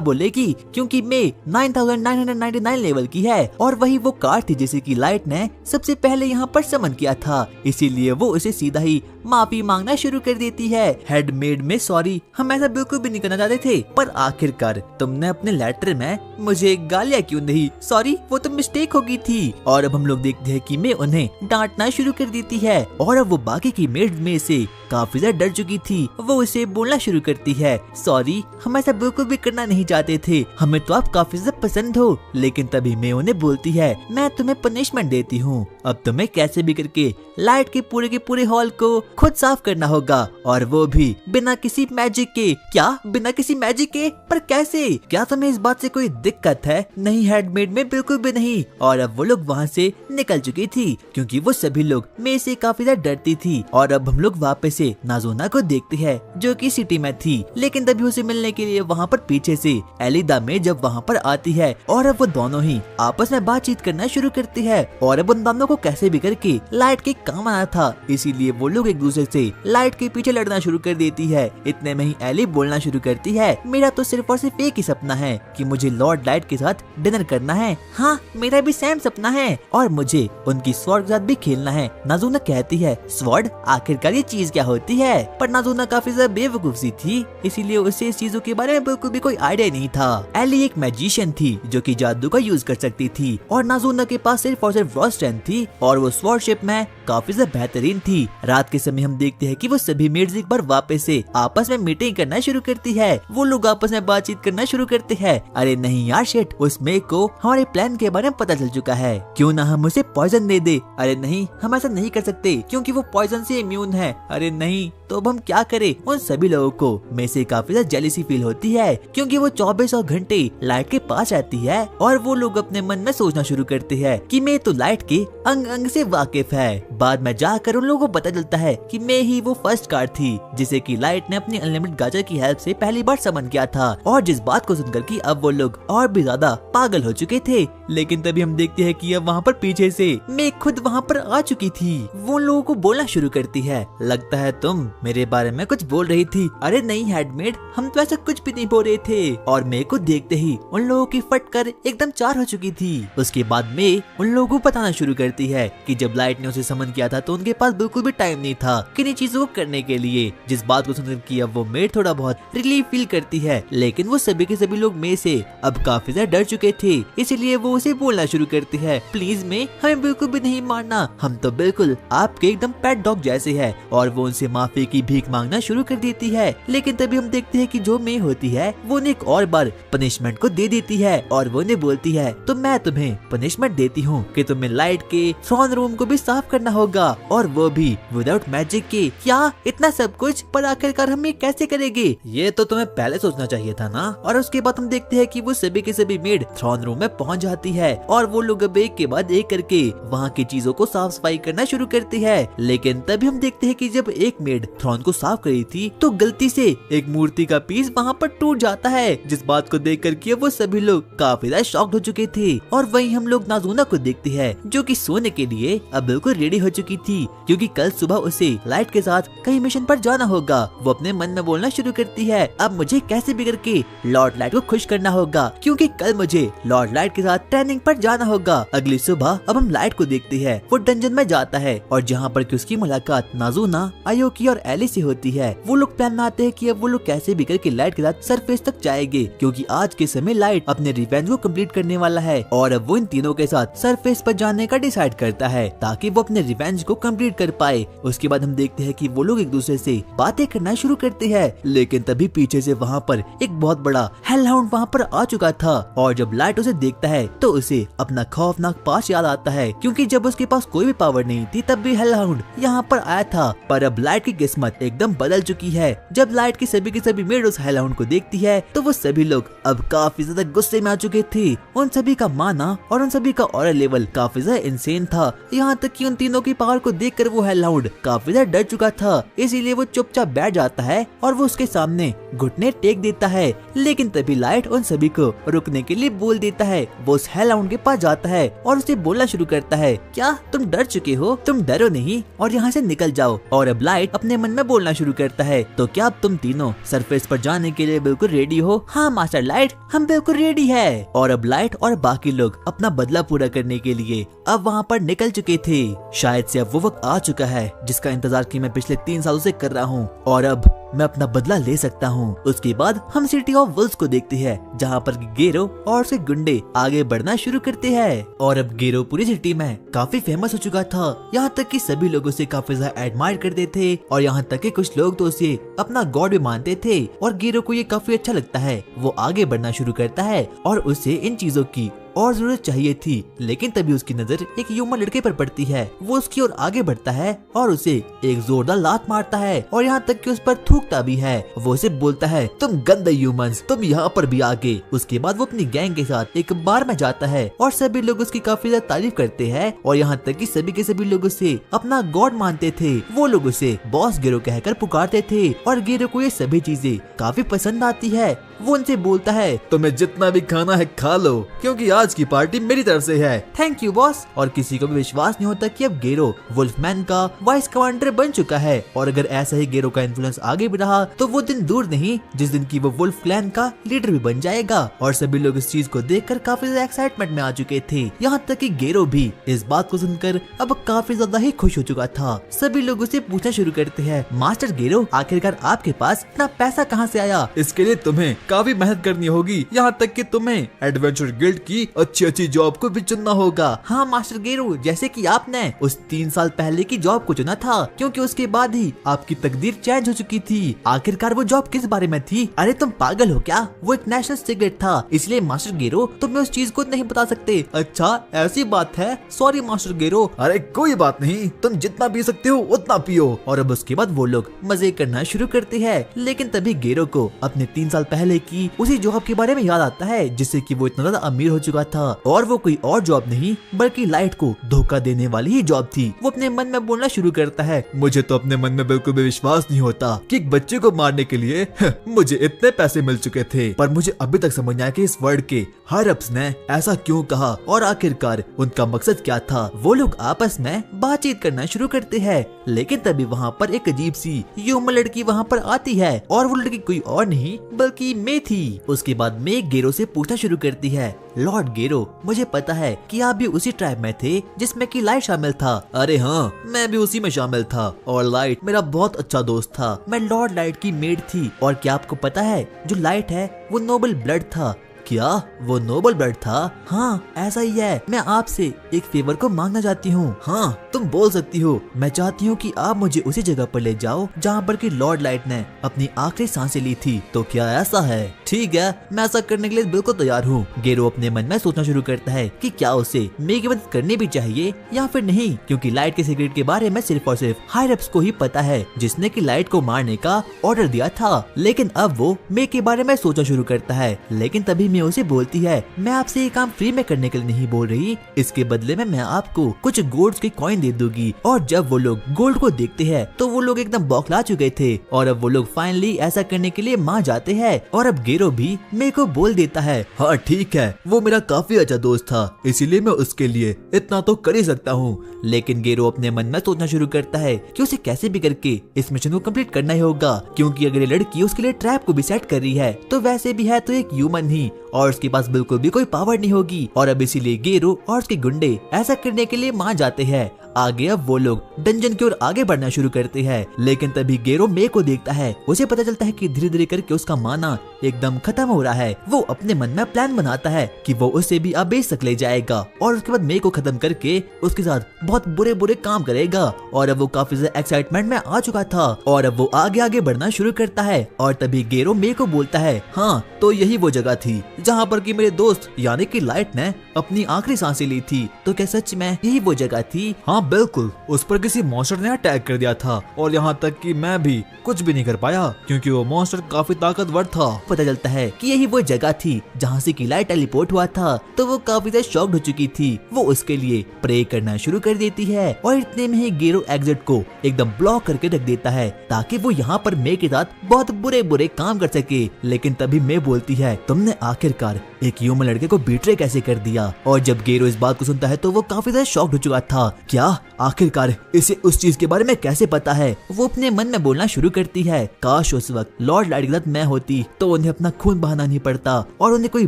बोलेगी, क्योंकि मे 9999 लेवल की है और वही वो कार्ड थी जिसे की लाइट ने सबसे पहले यहाँ पर समन किया था। इसीलिए वो उसे सीधा ही माफी मांगना शुरू कर देती है। हेडमेड में सॉरी, हम ऐसा बिल्कुल भी नहीं करना चाहते थे, पर आखिरकार तुमने अपने लेटर में मुझे गालियाँ क्यों नहीं? सॉरी, वो तो मिस्टेक हो गई थी। और अब हम लोग देखते हैं कि मैं उन्हें डांटना शुरू कर देती है। और अब वो बाकी की मेड में से काफी ज्यादा डर चुकी थी। वो उसे बोलना शुरू करती है, सॉरी, हम ऐसा बिल्कुल भी करना नहीं चाहते थे, हमें तो आप काफी ज्यादा पसंद हो। लेकिन तभी मैं उन्हें बोलती है, मैं तुम्हें पनिशमेंट देती हूँ, अब तुम्हें कैसे भी करके लाइट के पूरे हॉल को खुद साफ करना होगा, और वो भी बिना किसी मैजिक के। क्या बिना किसी मैजिक के? पर कैसे? क्या तुम्हें इस बात से कोई दिक्कत है? नहीं हेडमेड में बिल्कुल भी नहीं। और अब वो लोग वहाँ से निकल चुकी थी क्योंकि वो सभी लोग मे से काफी ज्यादा डरती थी। और अब हम लोग वापस से नाज़ुना को देखते हैं जो कि सिटी में थी, लेकिन तभी उसे मिलने के लिए वहाँ पर पीछे से एलिदा में जब वहाँ पर आती है और अब वो दोनों ही आपस में बातचीत करना शुरू करती है। और अब उन दोनों को कैसे भी करके लाइट के काम आना था, इसीलिए वो लोग एक दूसरे से लाइट के पीछे लड़ना शुरू कर देती है। इतने में ही एली बोलना शुरू करती है, मेरा तो सिर्फ और सिर्फ एक ही सपना है कि मुझे लॉर्ड लाइट के साथ डिनर करना है। हाँ, मेरा भी सेम सपना है और मुझे उनकी स्वॉर्ड के साथ भी खेलना है। नाज़ुना कहती है, स्वॉर्ड? आखिरकार ये चीज क्या होती है? पर नाज़ुना काफी ज्यादा बेवकूफ सी थी, इसीलिए उसे इस चीजों के बारे में बिल्कुल भी कोई आइडिया नहीं था। एली एक मैजिशियन थी जो कि जादू का यूज कर सकती थी और नाज़ुना के पास सिर्फ और सिर्फ रॉ स्ट्रेंथ थी और वो स्वॉर्डशिप में काफी ज्यादा बेहतरीन थी। रात के समय हम देखते हैं कि वो सभी मेड्स एक बार वापस से आपस में मीटिंग करना शुरू करती है। वो लोग आपस में बातचीत करना शुरू करते हैं। अरे नहीं यार शिट, उस मेग को हमारे प्लान के बारे में पता चल चुका है, क्यों ना हम उसे पॉइजन दे दे। अरे नहीं, हम ऐसा नहीं कर सकते क्योंकि वो पॉइजन से इम्यून है। अरे नहीं, तो अब हम क्या करें? उन सभी लोगों को में से काफी ज्यादा जेलिसी फील होती है क्योंकि वो 24 घंटे लाइट के पास रहती है और वो लोग अपने मन में सोचना शुरू करते हैं कि मैं तो लाइट के अंग अंग से वाकिफ है। बाद में जाकर उन लोगों को पता चलता है कि मैं ही वो फर्स्ट कार्ड थी जिसे कि लाइट ने अपनी अनलिमिटेड गाजर की हेल्प से पहली बार समन किया था। और जिस बात को सुनकर कि अब वो लोग और भी ज्यादा पागल हो चुके थे। लेकिन तभी हम देखते हैं कि अब वहाँ पर पीछे से मैं खुद वहाँ पर आ चुकी थी। वो लोगों को बोलना शुरू करती है, लगता है तुम मेरे बारे में कुछ बोल रही थी। अरे नहीं हेडमेड, हम तो ऐसा कुछ भी नहीं बोल रहे थे। और मैं को देखते ही उन लोगों की फटकर एकदम चार हो चुकी थी। उसके बाद मैं उन लोगों को बताना शुरू करती है कि जब लाइट ने उसे समन किया था तो उनके पास बिल्कुल भी टाइम नहीं था किन्हीं चीजों को करने के लिए। जिस बात को सुनकर कि अब वो मेड थोड़ा बहुत रिलीफ फील करती है, लेकिन वो सभी के सभी लोग मे से अब काफी ज्यादा डर चुके थे, इसलिए वो उसे बोलना शुरू करती है, प्लीज मे, हमें बिल्कुल भी नहीं मारना, हम तो बिल्कुल आपके एकदम पेट डॉग जैसे है। और वो उनसे माफी की भीख मांगना शुरू कर देती है। लेकिन तभी हम देखते हैं कि जो मे होती है वो उन्हें एक और बार पनिशमेंट को दे देती है और वो उन्हें बोलती है, तो मैं तुम्हें पनिशमेंट देती हूँ कि तुम्हें लाइट के थ्रोन रूम को भी साफ करना होगा और वो भी विदाउट मैजिक के। क्या इतना सब कुछ? पर आखिरकार हम ये कैसे करेंगे? ये तो तुम्हें पहले सोचना चाहिए था ना। और उसके बाद हम देखते हैं कि वो सभी के सभी मेड थ्रोन रूम में पहुंच जाती है और वो लोग अब एक के बाद एक करके वहाँ की चीजों को साफ सफाई करना शुरू करती है। लेकिन तभी हम देखते हैं कि जब एक मेड थ्रोन को साफ करी थी तो गलती से एक मूर्ति का पीस वहाँ पर टूट जाता है, जिस बात को देख कर के वो सभी लोग काफी ज्यादा शॉक्ड हो चुके थे। और वहीं हम लोग नाज़ुना को देखते हैं जो कि सोने के लिए अब बिल्कुल रेडी हो चुकी थी क्योंकि कल सुबह उसे लाइट के साथ कहीं मिशन पर जाना होगा। वो अपने मन में बोलना शुरू करती है, अब मुझे कैसे भी करके लॉर्ड लाइट को खुश करना होगा क्योंकि कल मुझे लॉर्ड लाइट के साथ ट्रेनिंग पर जाना होगा। अगली सुबह अब हम लाइट को देखते हैं, वो डंजन में जाता है और जहाँ पर कि उसकी मुलाकात नाज़ुना, आयोकी और एली से होती है। वो लोग प्लान बनाते हैं कि अब वो लोग कैसे भी करके लाइट के साथ सरफेस तक जाएंगे, क्योंकि आज के समय लाइट अपने रिवेंज को कंप्लीट करने वाला है और अब वो इन तीनों के साथ सरफेस पर जाने का डिसाइड करता है ताकि वो अपने रिवेंज को कंप्लीट कर पाए। उसके बाद हम देखते हैं कि वो लोग एक दूसरे से बातें करना शुरू करते हैं, लेकिन तभी पीछे से वहाँ पर एक बहुत बड़ा हेलहाउंड वहाँ पर आ चुका था और जब लाइट उसे देखता है तो उसे अपना खौफनाक पास याद आता है, क्योंकि जब उसके पास कोई भी पावर नहीं थी तब भी हेलहाउंड यहाँ पर आया था। पर अब लाइट की किस्मत एकदम बदल चुकी है। जब लाइट की सभी मेड उस हेलहाउंड को देखती है तो वो सभी लोग अब काफी ज्यादा गुस्से में आ चुके थे। उन सभी का माना और उन सभी का ऑरा लेवल काफी ज्यादा इंसेन था, यहाँ तक कि उन तीनों की पावर को देखकर वो हेलहाउंड काफी ज्यादा डर चुका था। इसीलिए वो चुपचाप बैठ जाता है और वो उसके सामने घुटने टेक देता है। लेकिन तभी लाइट उन सभी को रुकने के लिए बोल देता है। वो उस हेलहाउंड के पास जाता है और उसे बोलना शुरू करता है, क्या तुम डर चुके हो? तुम डरो नहीं और यहाँ से निकल जाओ। और अब लाइट अपने मन में बोलना शुरू करता है, तो क्या अब तुम तीनों सरफेस पर जाने के लिए बिल्कुल रेडी हो? हाँ मास्टर लाइट, हम बिल्कुल रेडी है। और अब लाइट और बाकी लोग अपना बदला पूरा करने के लिए अब वहाँ पर निकल चुके थे। शायद से अब वो वक्त आ चुका है जिसका इंतजार की मैं पिछले 3 सालों से कर रहा हूँ और अब मैं अपना बदला ले सकता हूँ। उसके बाद हम सिटी ऑफ वुल्व्स को देखते हैं, जहाँ पर गेरो और उसके गुंडे आगे बढ़ना शुरू करते हैं। और अब गेरो पूरी सिटी में काफी फेमस हो चुका था, यहाँ तक कि सभी लोग उसे काफी ज्यादा एडमायर करते थे और यहाँ तक कि कुछ लोग तो उसे अपना गॉड भी मानते थे। और गेरो को ये काफी अच्छा लगता है। वो आगे बढ़ना शुरू करता है और उसे इन चीजों की और जरूरत चाहिए थी, लेकिन तभी उसकी नजर एक ह्यूमन लड़के पर पड़ती है। वो उसकी ओर आगे बढ़ता है और उसे एक जोरदार लात मारता है और यहाँ तक कि उस पर थूकता भी है। वो उसे बोलता है, तुम गंदे ह्यूमंस, तुम यहाँ पर भी आ गए। उसके बाद वो अपनी गैंग के साथ एक बार में जाता है और सभी लोग उसकी काफी ज्यादा तारीफ करते हैं और यहाँ तक कि सभी के सभी लोग उसे अपना गॉड मानते थे। वो लोग उसे बॉस गेरो कहकर पुकारते थे और गेरो को ये सभी चीजें काफी पसंद आती है। वो उनसे बोलता है, तुम्हें जितना भी खाना है खा लो, क्योंकि आज की पार्टी मेरी तरफ से है। Thank you boss. और किसी को भी विश्वास नहीं होता कि अब गेरो वुल्फमैन का वाइस कमांडर बन चुका है और अगर ऐसा ही गेरो का इन्फ्लुएंस आगे भी रहा तो वो दिन दूर नहीं जिस दिन की वो वुल्फ क्लैन का लीडर भी बन जाएगा। और सभी लोग इस चीज को देखकर काफी ज्यादा एक्साइटमेंट में आ चुके थे, यहाँ तक कि गेरो भी इस बात को सुनकर अब काफी ज्यादा ही खुश हो चुका था। सभी लोग उसे पूछना शुरू करते हैं, मास्टर गेरो, आखिरकार आपके पास इतना पैसा कहाँ से आया? इसके लिए तुम्हें काफी मेहनत करनी होगी, यहाँ तक कि तुम्हें एडवेंचर गिल्ड की अच्छी जॉब को भी चुनना होगा। हाँ मास्टर गेरो, जैसे कि आपने उस 3 साल पहले की जॉब को चुना था, क्योंकि उसके बाद ही आपकी तकदीर चेंज हो चुकी थी। आखिरकार वो जॉब किस बारे में थी? अरे तुम पागल हो क्या? वो एक नेशनल सीक्रेट था, इसलिए मास्टर गेरो तुम्हें उस चीज को नहीं बता सकते। अच्छा ऐसी बात है, सॉरी मास्टर गेरो। अरे कोई बात नहीं, तुम जितना पी सकते हो उतना पियो। और अब उसके बाद वो लोग मजे करना शुरू करते हैं, लेकिन तभी गेरो को अपने 3 साल पहले की उसी जॉब के बारे में याद आता है जिससे कि वो इतना ज्यादा अमीर हो चुका था और वो कोई और जॉब नहीं बल्कि लाइट को धोखा देने वाली ही जॉब थी। वो अपने मन में बोलना शुरू करता है, मुझे तो अपने मन में बिल्कुल भी विश्वास नहीं होता कि एक बच्चे को मारने के लिए मुझे इतने पैसे मिल चुके थे, पर मुझे अभी तक समझ नहीं आया कि इस वर्ल्ड के हायर अप्स ने ऐसा क्यों कहा और आखिरकार उनका मकसद क्या था। वो लोग आपस में बातचीत करना शुरू करते हैं, लेकिन तभी वहाँ पर एक अजीब सी ह्यूमन लड़की वहाँ पर आती है और वो लड़की कोई और नहीं बल्कि मे थी। उसके बाद मे गेरो से पूछना शुरू करती है, लॉर्ड गेरो, मुझे पता है कि आप भी उसी ट्राइब में थे जिसमें कि लाइट शामिल था। अरे हाँ, मैं भी उसी में शामिल था और लाइट मेरा बहुत अच्छा दोस्त था। मैं लॉर्ड लाइट की मेड थी और क्या आपको पता है जो लाइट है वो नोबल ब्लड था। क्या वो नोबल ब्लड था? हाँ ऐसा ही है। मैं आपसे एक फेवर को मांगना चाहती हूँ। हाँ तुम बोल सकती हो। मैं चाहती हूँ कि आप मुझे उसी जगह पर ले जाओ जहाँ पर कि लॉर्ड लाइट ने अपनी आखिरी सांसें ली थी। तो क्या ऐसा है? ठीक है, मैं ऐसा करने के लिए बिल्कुल तैयार हूँ। गेरो अपने मन में सोचना शुरू करता है कि क्या उसे मे की मदद करनी भी चाहिए या फिर नहीं, क्योंकि लाइट के सीक्रेट के बारे में सिर्फ और सिर्फ हायर अप्स को ही पता है जिसने कि लाइट को मारने का ऑर्डर दिया था। लेकिन अब वो मे के बारे में सोचना शुरू करता है, लेकिन तभी मे उसे बोलती है, मैं आपसे ये काम फ्री में करने के लिए नहीं बोल रही, इसके बदले में मैं आपको कुछ गोल्ड के कॉइन दे दूंगी। और जब वो लोग गोल्ड को देखते हैं तो वो लोग एकदम बौखला चुके थे और अब वो लोग फाइनली ऐसा करने के लिए मान जाते हैं। और अब गेरो भी मे को बोल देता है, हाँ ठीक है, वो मेरा काफी अच्छा दोस्त था, इसीलिए मैं उसके लिए इतना तो कर ही सकता हूँ। लेकिन गेरो अपने मन में सोचना शुरू करता है कि उसे कैसे भी करके इस मिशन को कंप्लीट करना ही होगा, क्योंकि अगर ये लड़की उसके लिए ट्रैप को भी सेट कर रही है तो वैसे भी है तो एक ह्यूमन ही और उसके पास बिल्कुल भी कोई पावर नहीं होगी। और अब इसीलिए गेरो और उसके गुंडे ऐसा करने के लिए मान जाते हैं। आगे अब वो लोग डंजन की ओर आगे बढ़ना शुरू करते हैं, लेकिन तभी गेरो मे को देखता है। उसे पता चलता है कि धीरे धीरे करके उसका माना एकदम खत्म हो रहा है। वो अपने मन में प्लान बनाता है कि वो उसे भी अबेस तक ले जाएगा और उसके बाद मे को खत्म करके उसके साथ बहुत बुरे बुरे काम करेगा। और अब वो काफी ज्यादा एक्साइटमेंट में आ चुका था और अब वो आगे आगे बढ़ना शुरू करता है। और तभी गेरो मे को बोलता है, हाँ तो यही वो जगह थी जहाँ पर कि मेरे दोस्त यानी कि लाइट ने अपनी आखिरी सांसें ली थी। तो क्या सच में यही वो जगह थी? हाँ बिल्कुल, उस पर किसी मॉन्स्टर ने अटैक कर दिया था और यहाँ तक कि मैं भी कुछ भी नहीं कर पाया क्योंकि वो मॉन्स्टर काफी ताकतवर था। पता चलता है कि यही वो जगह थी जहाँ से कि लाइट टेलीपोर्ट हुआ था। तो वो काफी ज्यादा शॉक्ड हो चुकी थी। वो उसके लिए प्रे करना शुरू कर देती है और इतने में ही गेरो एग्जिट को एकदम ब्लॉक करके रख देता है ताकि वो यहाँ पर मे के साथ बहुत बुरे बुरे काम कर सके। लेकिन तभी मे बोलती है, तुमने आखिरकार एक ह्यूमन लड़के को बीट्रे कैसे कर दिया? और जब गेरो इस बात को सुनता है तो वो काफी ज्यादा शॉक्ड हो चुका था। क्या आखिरकार इसे उस चीज के बारे में कैसे पता है? वो अपने मन में बोलना शुरू करती है, काश उस वक्त लॉर्ड लाइट के साथ मैं होती तो उन्हें अपना खून बहाना नहीं पड़ता और उन्हें कोई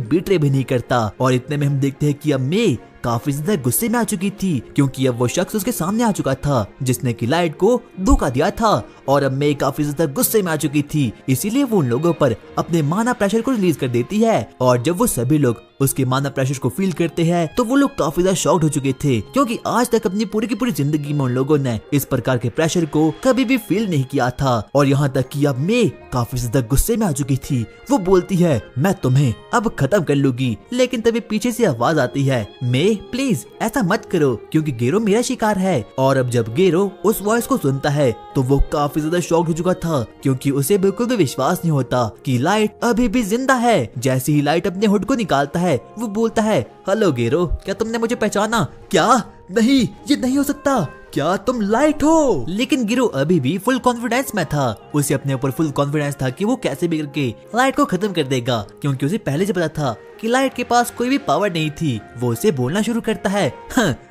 बीट्रे भी नहीं करता। और इतने में हम देखते हैं कि अब मे काफी ज्यादा गुस्से में आ चुकी थी क्योंकि अब वो शख्स उसके सामने आ चुका था जिसने कि लाइट को धोखा दिया था। और अब मे काफी ज्यादा गुस्से में आ चुकी थी, इसीलिए वो उन लोगों पर अपने माना प्रेशर को रिलीज कर देती है। और जब वो सभी लोग उसके माना प्रेशर को फील करते हैं तो वो लोग काफी ज्यादा शॉक्ड हो चुके थे क्योंकि आज तक अपनी पूरी की पूरी जिंदगी में उन लोगों ने इस प्रकार के प्रेशर को कभी भी फील नहीं किया था। और यहाँ तक कि अब मे काफी ज्यादा गुस्से में आ चुकी थी। वो बोलती है, मैं तुम्हें अब खत्म कर लूंगी। लेकिन तभी पीछे से आवाज आती है, मे प्लीज ऐसा मत करो क्योंकि गेरो मेरा शिकार है। और अब जब गेरो उस वॉइस को सुनता है तो वो काफी ज्यादा शॉक्ड हो चुका था क्योंकि उसे बिल्कुल भी विश्वास नहीं होता कि लाइट अभी भी जिंदा है। जैसे ही लाइट अपने हुड को निकालता है वो बोलता है, हेलो गेरो, क्या तुमने मुझे पहचाना? क्या? नहीं, ये नहीं हो सकता। क्या तुम लाइट हो? लेकिन गेरो अभी भी फुल कॉन्फिडेंस में था। उसे अपने ऊपर फुल कॉन्फिडेंस था कि वो कैसे भी करके लाइट को खत्म कर देगा क्योंकि उसे पहले से पता था कि लाइट के पास कोई भी पावर नहीं थी। वो उसे बोलना शुरू करता है,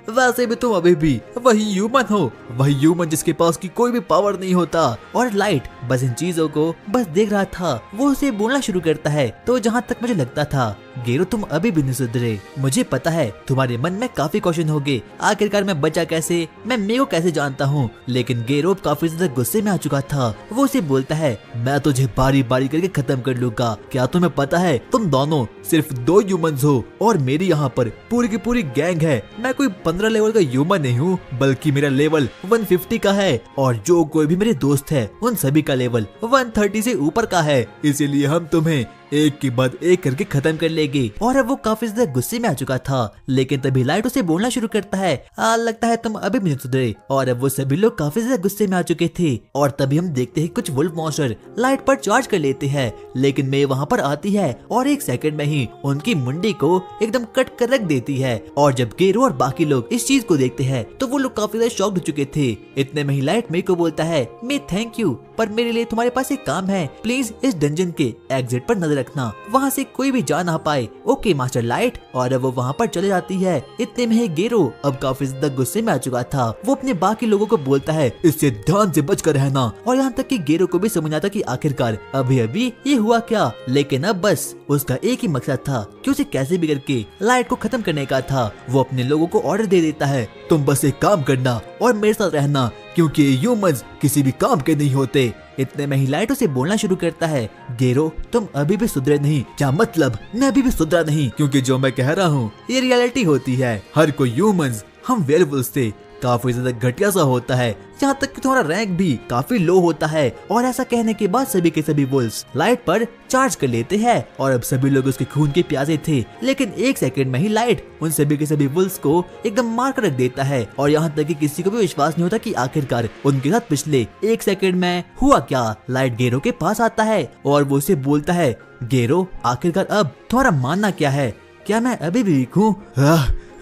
वैसे भी तुम अभी भी वही ह्यूमन हो, वही ह्यूमन जिसके पास की कोई भी पावर नहीं होता। और लाइट बस इन चीजों को बस देख रहा था। वो उसे बोलना शुरू करता है, तो जहाँ तक मुझे लगता था गेरो तुम अभी भी नहीं सुधरे। मुझे पता है तुम्हारे मन में काफी क्वेश्चन होंगे, आखिरकार मैं बचा कैसे, मैं मे को कैसे जानता हूँ। लेकिन गेरो काफी ज्यादा गुस्से में आ चुका था। वो उसे बोलता है, मैं तुझे बारी बारी करके खत्म कर लूंगा। क्या तुम्हें पता है तुम दोनों सिर्फ 2 ह्यूमंस हो और मेरी यहाँ पर पूरी की पूरी गैंग है। मैं कोई 15 लेवल का ह्यूमन नहीं हूँ बल्कि मेरा लेवल 150 का है और जो कोई भी मेरे दोस्त है उन सभी का लेवल 130 से ऊपर का है। इसीलिए हम तुम्हें एक के बाद एक करके खत्म कर लेंगे। और अब वो काफी ज्यादा गुस्से में आ चुका था। लेकिन तभी लाइट उसे बोलना शुरू करता है, लगता है तुम अभी भी नहीं सुधरे। और अब वो सभी लोग काफी ज्यादा गुस्से में आ चुके थे। और तभी हम देखते हैं कुछ वुल्फ मॉन्स्टर लाइट पर चार्ज कर लेते हैं। लेकिन मे वहाँ पर आती है और 1 सेकंड में ही उनकी मुंडी को एकदम कट कर रख देती है। और जब गेरो और बाकी लोग इस चीज को देखते हैं तो वो लोग काफी ज्यादा शॉक्ड हो चुके थे। इतने में ही लाइट मे को बोलता है, मे थैंक यू, पर मेरे लिए तुम्हारे पास एक काम है। प्लीज इस डंजन के एग्जिट पर नजर रखना, वहाँ से कोई भी जा ना पाए। Okay master light. और अब वो वहाँ पर चले जाती है। इतने में ही गेरो अब काफी ज्यादा गुस्से में आ चुका था। वो अपने बाकी लोगों को बोलता है, इससे ध्यान से बचकर रहना। और यहाँ तक कि गेरो को भी समझ आता कि आखिरकार अभी अभी ये हुआ क्या। लेकिन अब बस उसका एक ही मकसद था कि उसे कैसे भी करके लाइट को खत्म करने का था। वो अपने लोगों को ऑर्डर दे देता है, तुम बस एक काम करना और मेरे साथ रहना क्योंकि ह्यूमंस किसी भी काम के नहीं होते। इतने में ही लाइट उसे बोलना शुरू करता है, गेरो तुम अभी भी सुधरे नहीं। क्या मतलब? मैं अभी भी सुधरा नहीं, क्योंकि जो मैं कह रहा हूँ ये रियलिटी होती है। हर कोई ह्यूमंस हम वेयरवुल्फ से काफी ज्यादा घटिया सा होता है, यहाँ तक कि तुम्हारा रैंक भी काफी लो होता है। और ऐसा कहने के बाद सभी के सभी वुल्फ्स लाइट पर चार्ज कर लेते हैं। और अब सभी लोग उसके खून के प्यासे थे। लेकिन 1 सेकंड में ही लाइट उन सभी के सभी वुल्फ्स को एकदम मार कर रख देता है। और यहाँ तक कि किसी को भी विश्वास नहीं होता कि आखिरकार उनके साथ पिछले 1 सेकंड में हुआ क्या। लाइट गेरो के पास आता है और वो उसे बोलता है, गेरो आखिरकार अब तुम्हारा मानना क्या है? क्या मैं अभी भी वीक हूँ?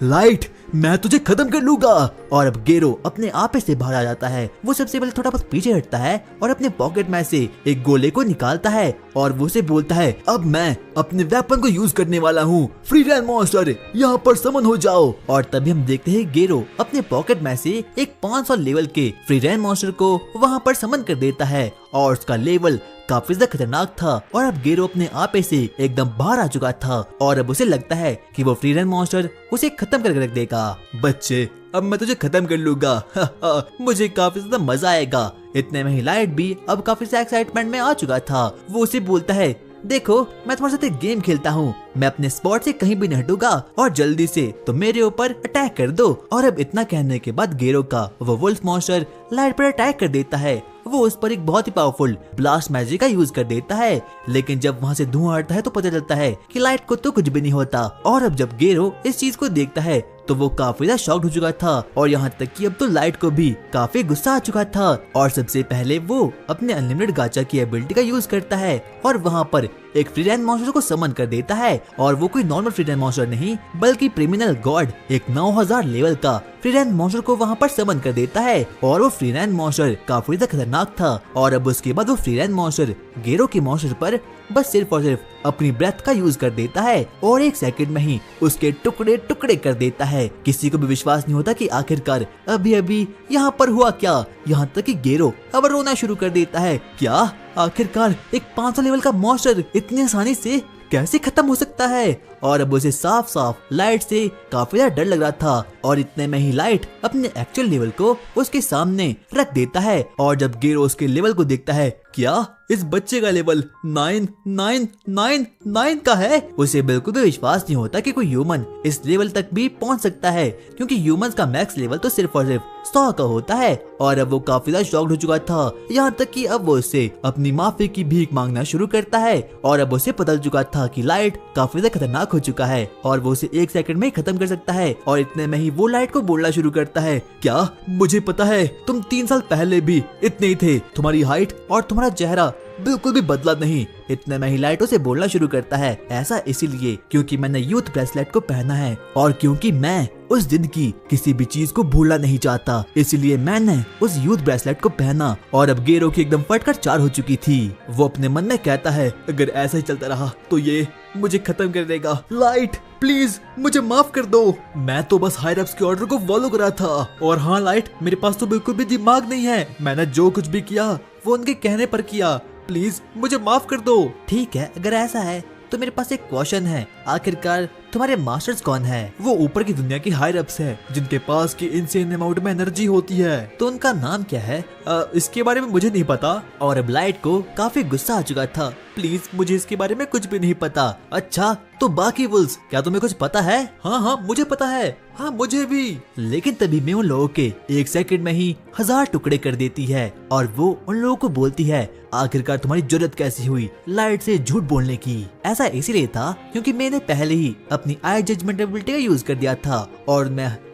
लाइट मैं तुझे खत्म कर लूंगा। और अब गेरो अपने आप से बाहर आ जाता है। वो सबसे पहले थोड़ा बहुत पीछे हटता है और अपने पॉकेट में से एक गोले को निकालता है और वो उसे बोलता है, अब मैं अपने वेपन को यूज करने वाला हूँ। फ्री रैन मॉन्स्टर यहाँ पर समन हो जाओ। और तभी हम देखते हैं गेरो अपने पॉकेट में से एक 500 लेवल के फ्री रैन मॉन्स्टर को वहाँ पर समन कर देता है और उसका लेवल काफी ज्यादा खतरनाक था और अब गेरो अपने आपे से एकदम बाहर आ चुका था और अब उसे लगता है कि वो फ्री रैंक मॉन्स्टर उसे खत्म करके रख देगा। बच्चे, अब मैं तुझे खत्म कर लूंगा। मुझे काफी ज्यादा मजा आएगा। इतने में ही लाइट भी अब काफी से एक्साइटमेंट में आ चुका था। वो उसे बोलता है, देखो मैं तुम्हारे साथ एक गेम खेलता हूँ, मैं अपने स्पॉट से कहीं भी नहीं हटूंगा और जल्दी से तुम मेरे ऊपर अटैक कर दो। और अब इतना कहने के बाद गेरो का वो वुल्फ मॉन्स्टर लाइट पर अटैक कर देता है। वो उस पर एक बहुत ही पावरफुल ब्लास्ट मैजिक का यूज कर देता है, लेकिन जब वहाँ से धुआं हटता है तो पता चलता है कि लाइट को तो कुछ भी नहीं होता। और अब जब गेरो इस चीज को देखता है तो वो काफी ज्यादा शॉक्ड हो चुका था और यहाँ तक कि अब तो लाइट को भी काफी गुस्सा आ चुका था। और सबसे पहले वो अपने अनलिमिटेड गाचा की एबिलिटी का यूज करता है और वहाँ पर एक फ्री रैंक मॉन्स्टर को समन कर देता है। और वो कोई नॉर्मल फ्री रैंक मॉन्स्टर नहीं बल्कि क्रिमिनल गॉड, एक 9000 लेवल का फ्री रैंक मॉन्स्टर को वहाँ पर समन कर देता है। और वो फ्री रैंक मॉन्स्टर काफी ज्यादा खतरनाक था और अब उसके बाद वो फ्री रैंक मॉन्स्टर गेरो के मॉन्स्टर पर बस सिर्फ और सिर्फ अपनी ब्रेथ का यूज कर देता है और 1 सेकंड में ही उसके टुकड़े टुकड़े कर देता है। किसी को भी विश्वास नहीं होता कि आखिरकार अभी अभी यहाँ पर हुआ क्या। यहाँ तक कि गेरो अब रोना शुरू कर देता है। क्या आखिरकार एक 500 लेवल का मॉन्स्टर इतनी आसानी से कैसे खत्म हो सकता है। और अब उसे साफ साफ लाइट से काफी ज्यादा डर लग रहा था और इतने में ही लाइट अपने एक्चुअल लेवल को उसके सामने रख देता है। और जब गेरो उसके लेवल को देखता है, क्या इस बच्चे का लेवल 9999 का है। उसे बिल्कुल भी विश्वास नहीं होता कि कोई ह्यूमन इस लेवल तक भी पहुंच सकता है, क्योंकि ह्यूमंस का मैक्स लेवल तो सिर्फ और सिर्फ 100 का होता है। और अब वो काफी ज्यादा शॉक्ड हो चुका था, यहाँ तक कि अब वो उससे अपनी माफी की भीख मांगना शुरू करता है। और अब उसे पता चुका था कि लाइट काफी ज्यादा खतरनाक हो चुका है और वो उसे 1 सेकंड में खत्म कर सकता है। और इतने में ही वो लाइट को बोलना शुरू करता है, क्या मुझे पता है तुम 3 साल पहले भी इतने ही थे, तुम्हारी हाइट और तुम्हारा चेहरा बिल्कुल भी बदला नहीं। इतने में ही लाइट उसे बोलना शुरू करता है, ऐसा इसीलिए क्योंकि मैंने यूथ ब्रेसलेट को पहना है और क्योंकि मैं उस दिन की किसी भी चीज को भूलना नहीं चाहता, इसलिए मैंने उस यूथ ब्रेसलेट को पहना। और अब गेरो की एकदम फटकर 4 हो चुकी थी। वो अपने मन में कहता है, अगर ऐसा ही चलता रहा तो ये मुझे खत्म कर देगा। लाइट प्लीज मुझे माफ कर दो, मैं तो बस हायर अप्स के ऑर्डर को फॉलो कर रहा था। और हाँ लाइट, मेरे पास तो बिल्कुल भी दिमाग नहीं है, मैंने जो कुछ भी किया वो उनके कहने पर किया, प्लीज मुझे माफ कर दो। ठीक है, अगर ऐसा है तो मेरे पास एक क्वेश्चन है, आखिरकार तुम्हारे मास्टर्स कौन है। वो ऊपर की दुनिया की हायर अप्स हैं, जिनके पास की इनसेन अमाउंट में एनर्जी होती है। तो उनका नाम क्या है? इसके बारे में मुझे नहीं पता। और अब लाइट को काफी गुस्सा आ चुका था, प्लीज मुझे इसके बारे में कुछ भी नहीं पता। अच्छा तो बाकी वुल्स, क्या तुम्हें कुछ पता है? हाँ मुझे पता है, हाँ मुझे भी। लेकिन तभी में उन लोगों के 1 सेकंड में ही 1000 टुकड़े कर देती है और वो उन लोगों को बोलती है, आखिरकार तुम्हारी जरूरत कैसी हुई लाइट से झूठ बोलने की। ऐसा इसीलिए था क्योंकि मैंने पहले ही अपनी आई जजमेंट एबिलिटी का यूज कर दिया था और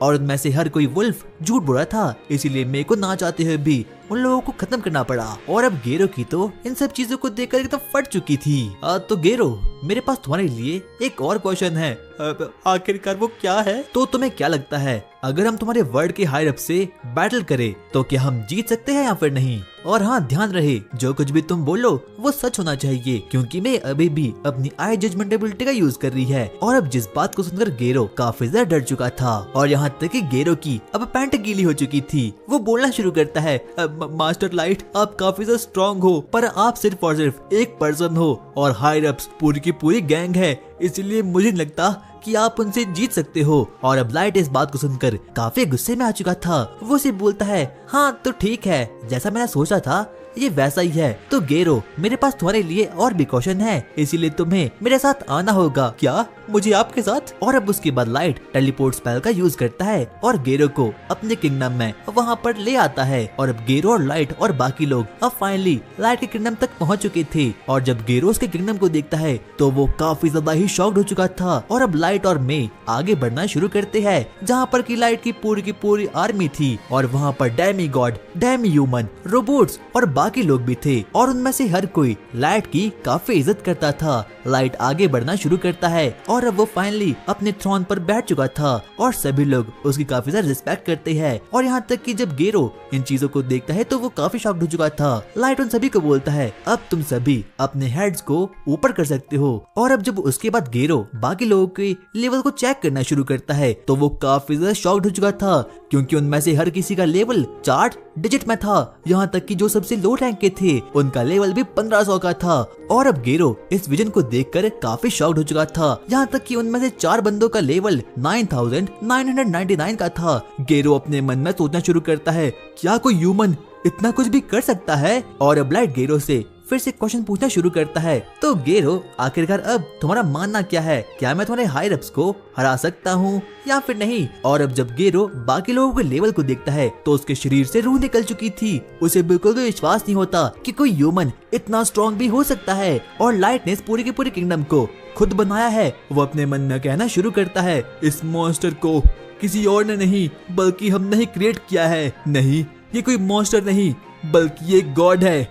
उनमें से हर कोई वुल्फ झूठ बोल रहा था, इसीलिए मेरे को ना चाहते हुए भी उन लोगों को खत्म करना पड़ा। और अब गेरो की तो इन सब चीजों को देखकर एकदम फट चुकी थी। तो गेरो, मेरे पास तुम्हारे लिए एक और क्वेश्चन है। आखिरकार वो क्या है? तो तुम्हें क्या लगता है, अगर हम तुम्हारे वर्ल्ड के हायर अप से बैटल करें तो क्या हम जीत सकते हैं या फिर नहीं? और हाँ, ध्यान रहे जो कुछ भी तुम बोलो वो सच होना चाहिए, क्योंकि मैं अभी भी अपनी आई जजमेंट एबिलिटी का यूज कर रही है। और अब जिस बात को सुनकर गेरो काफी ज्यादा डर चुका था और यहाँ तक कि गेरो की अब पैंट गीली हो चुकी थी। वो बोलना शुरू करता है, मास्टर लाइट, आप काफी ज्यादा स्ट्रॉन्ग हो, पर आप सिर्फ और सिर्फ एक पर्सन हो और हायर अप्स पूरी की पूरी गैंग है, इसलिए मुझे नहीं लगता कि आप उनसे जीत सकते हो। और अब लाइट इस बात को सुनकर काफी गुस्से में आ चुका था। वो सिर्फ बोलता है, हाँ तो ठीक है, जैसा मैंने सोचा था ये वैसा ही है। तो गेरो, मेरे पास तुम्हारे लिए और भी क्वेश्चन है, इसीलिए तुम्हें मेरे साथ आना होगा। क्या मुझे आपके साथ? और अब उसके बाद लाइट टेलीपोर्ट स्पेल का यूज करता है और गेरो को अपने किंगडम में वहाँ पर ले आता है। और अब गेरो और लाइट और बाकी लोग अब फाइनली लाइट के किंगडम तक पहुँच चुके थे। और जब गेरो उसके किंगडम को देखता है तो वो काफी ज्यादा ही शॉक्ड हो चुका था। और अब लाइट और मे आगे बढ़ना शुरू करते हैं, जहाँ पर की लाइट की पूरी आर्मी थी और वहाँ पर Demi God, Demi human, robots और बाकी लोग भी थे और उनमें से हर कोई लाइट की काफी इज्जत करता था। लाइट आगे बढ़ना शुरू करता है और अब वो फाइनली अपने थ्रोन पर बैठ चुका था और सभी लोग उसकी काफी ज्यादा रिस्पेक्ट करते हैं। और यहाँ तक कि जब गेरो इन चीजों को देखता है तो वो काफी शॉक्ड हो चुका था। लाइट उन सभी को बोलता है, अब तुम सभी अपने हेड्स को ऊपर कर सकते हो। और अब जब उसके बाद गेरो बाकी लोगों के लेवल को चेक करना शुरू करता है तो वो काफी ज्यादा शॉक्ड हो चुका था, क्योंकि उनमें से हर किसी का लेवल 4 डिजिट में था। यहाँ तक कि जो सबसे लो रैंक के थे उनका लेवल भी 1500 का था। और अब गेरो इस विजन को देखकर काफी शॉक्ड हो चुका था, यहाँ तक कि उनमें से 4 बंदों का लेवल 9999 का था। गेरो अपने मन में सोचना शुरू करता है, क्या कोई ह्यूमन इतना कुछ भी कर सकता है? और अब लाइट गेरो से फिर से क्वेश्चन पूछना शुरू करता है, तो गेरो आखिरकार अब तुम्हारा मानना क्या है? क्या मैं तुम्हारे हायर अप्स को हरा सकता हूँ या फिर नहीं? और अब जब गेरो बाकी लोगों के लेवल को देखता है तो उसके शरीर से रूह निकल चुकी थी। उसे बिल्कुल भी विश्वास नहीं होता कि कोई ह्यूमन इतना स्ट्रॉन्ग भी हो सकता है। और लाइट ने पूरे के पूरे किंगडम को खुद बनाया है। वो अपने मन में कहना शुरू करता है, इस मॉन्स्टर को किसी और ने नहीं बल्कि हमने ही क्रिएट किया है। नहीं, ये कोई मॉन्स्टर नहीं बल्कि ये गॉड है,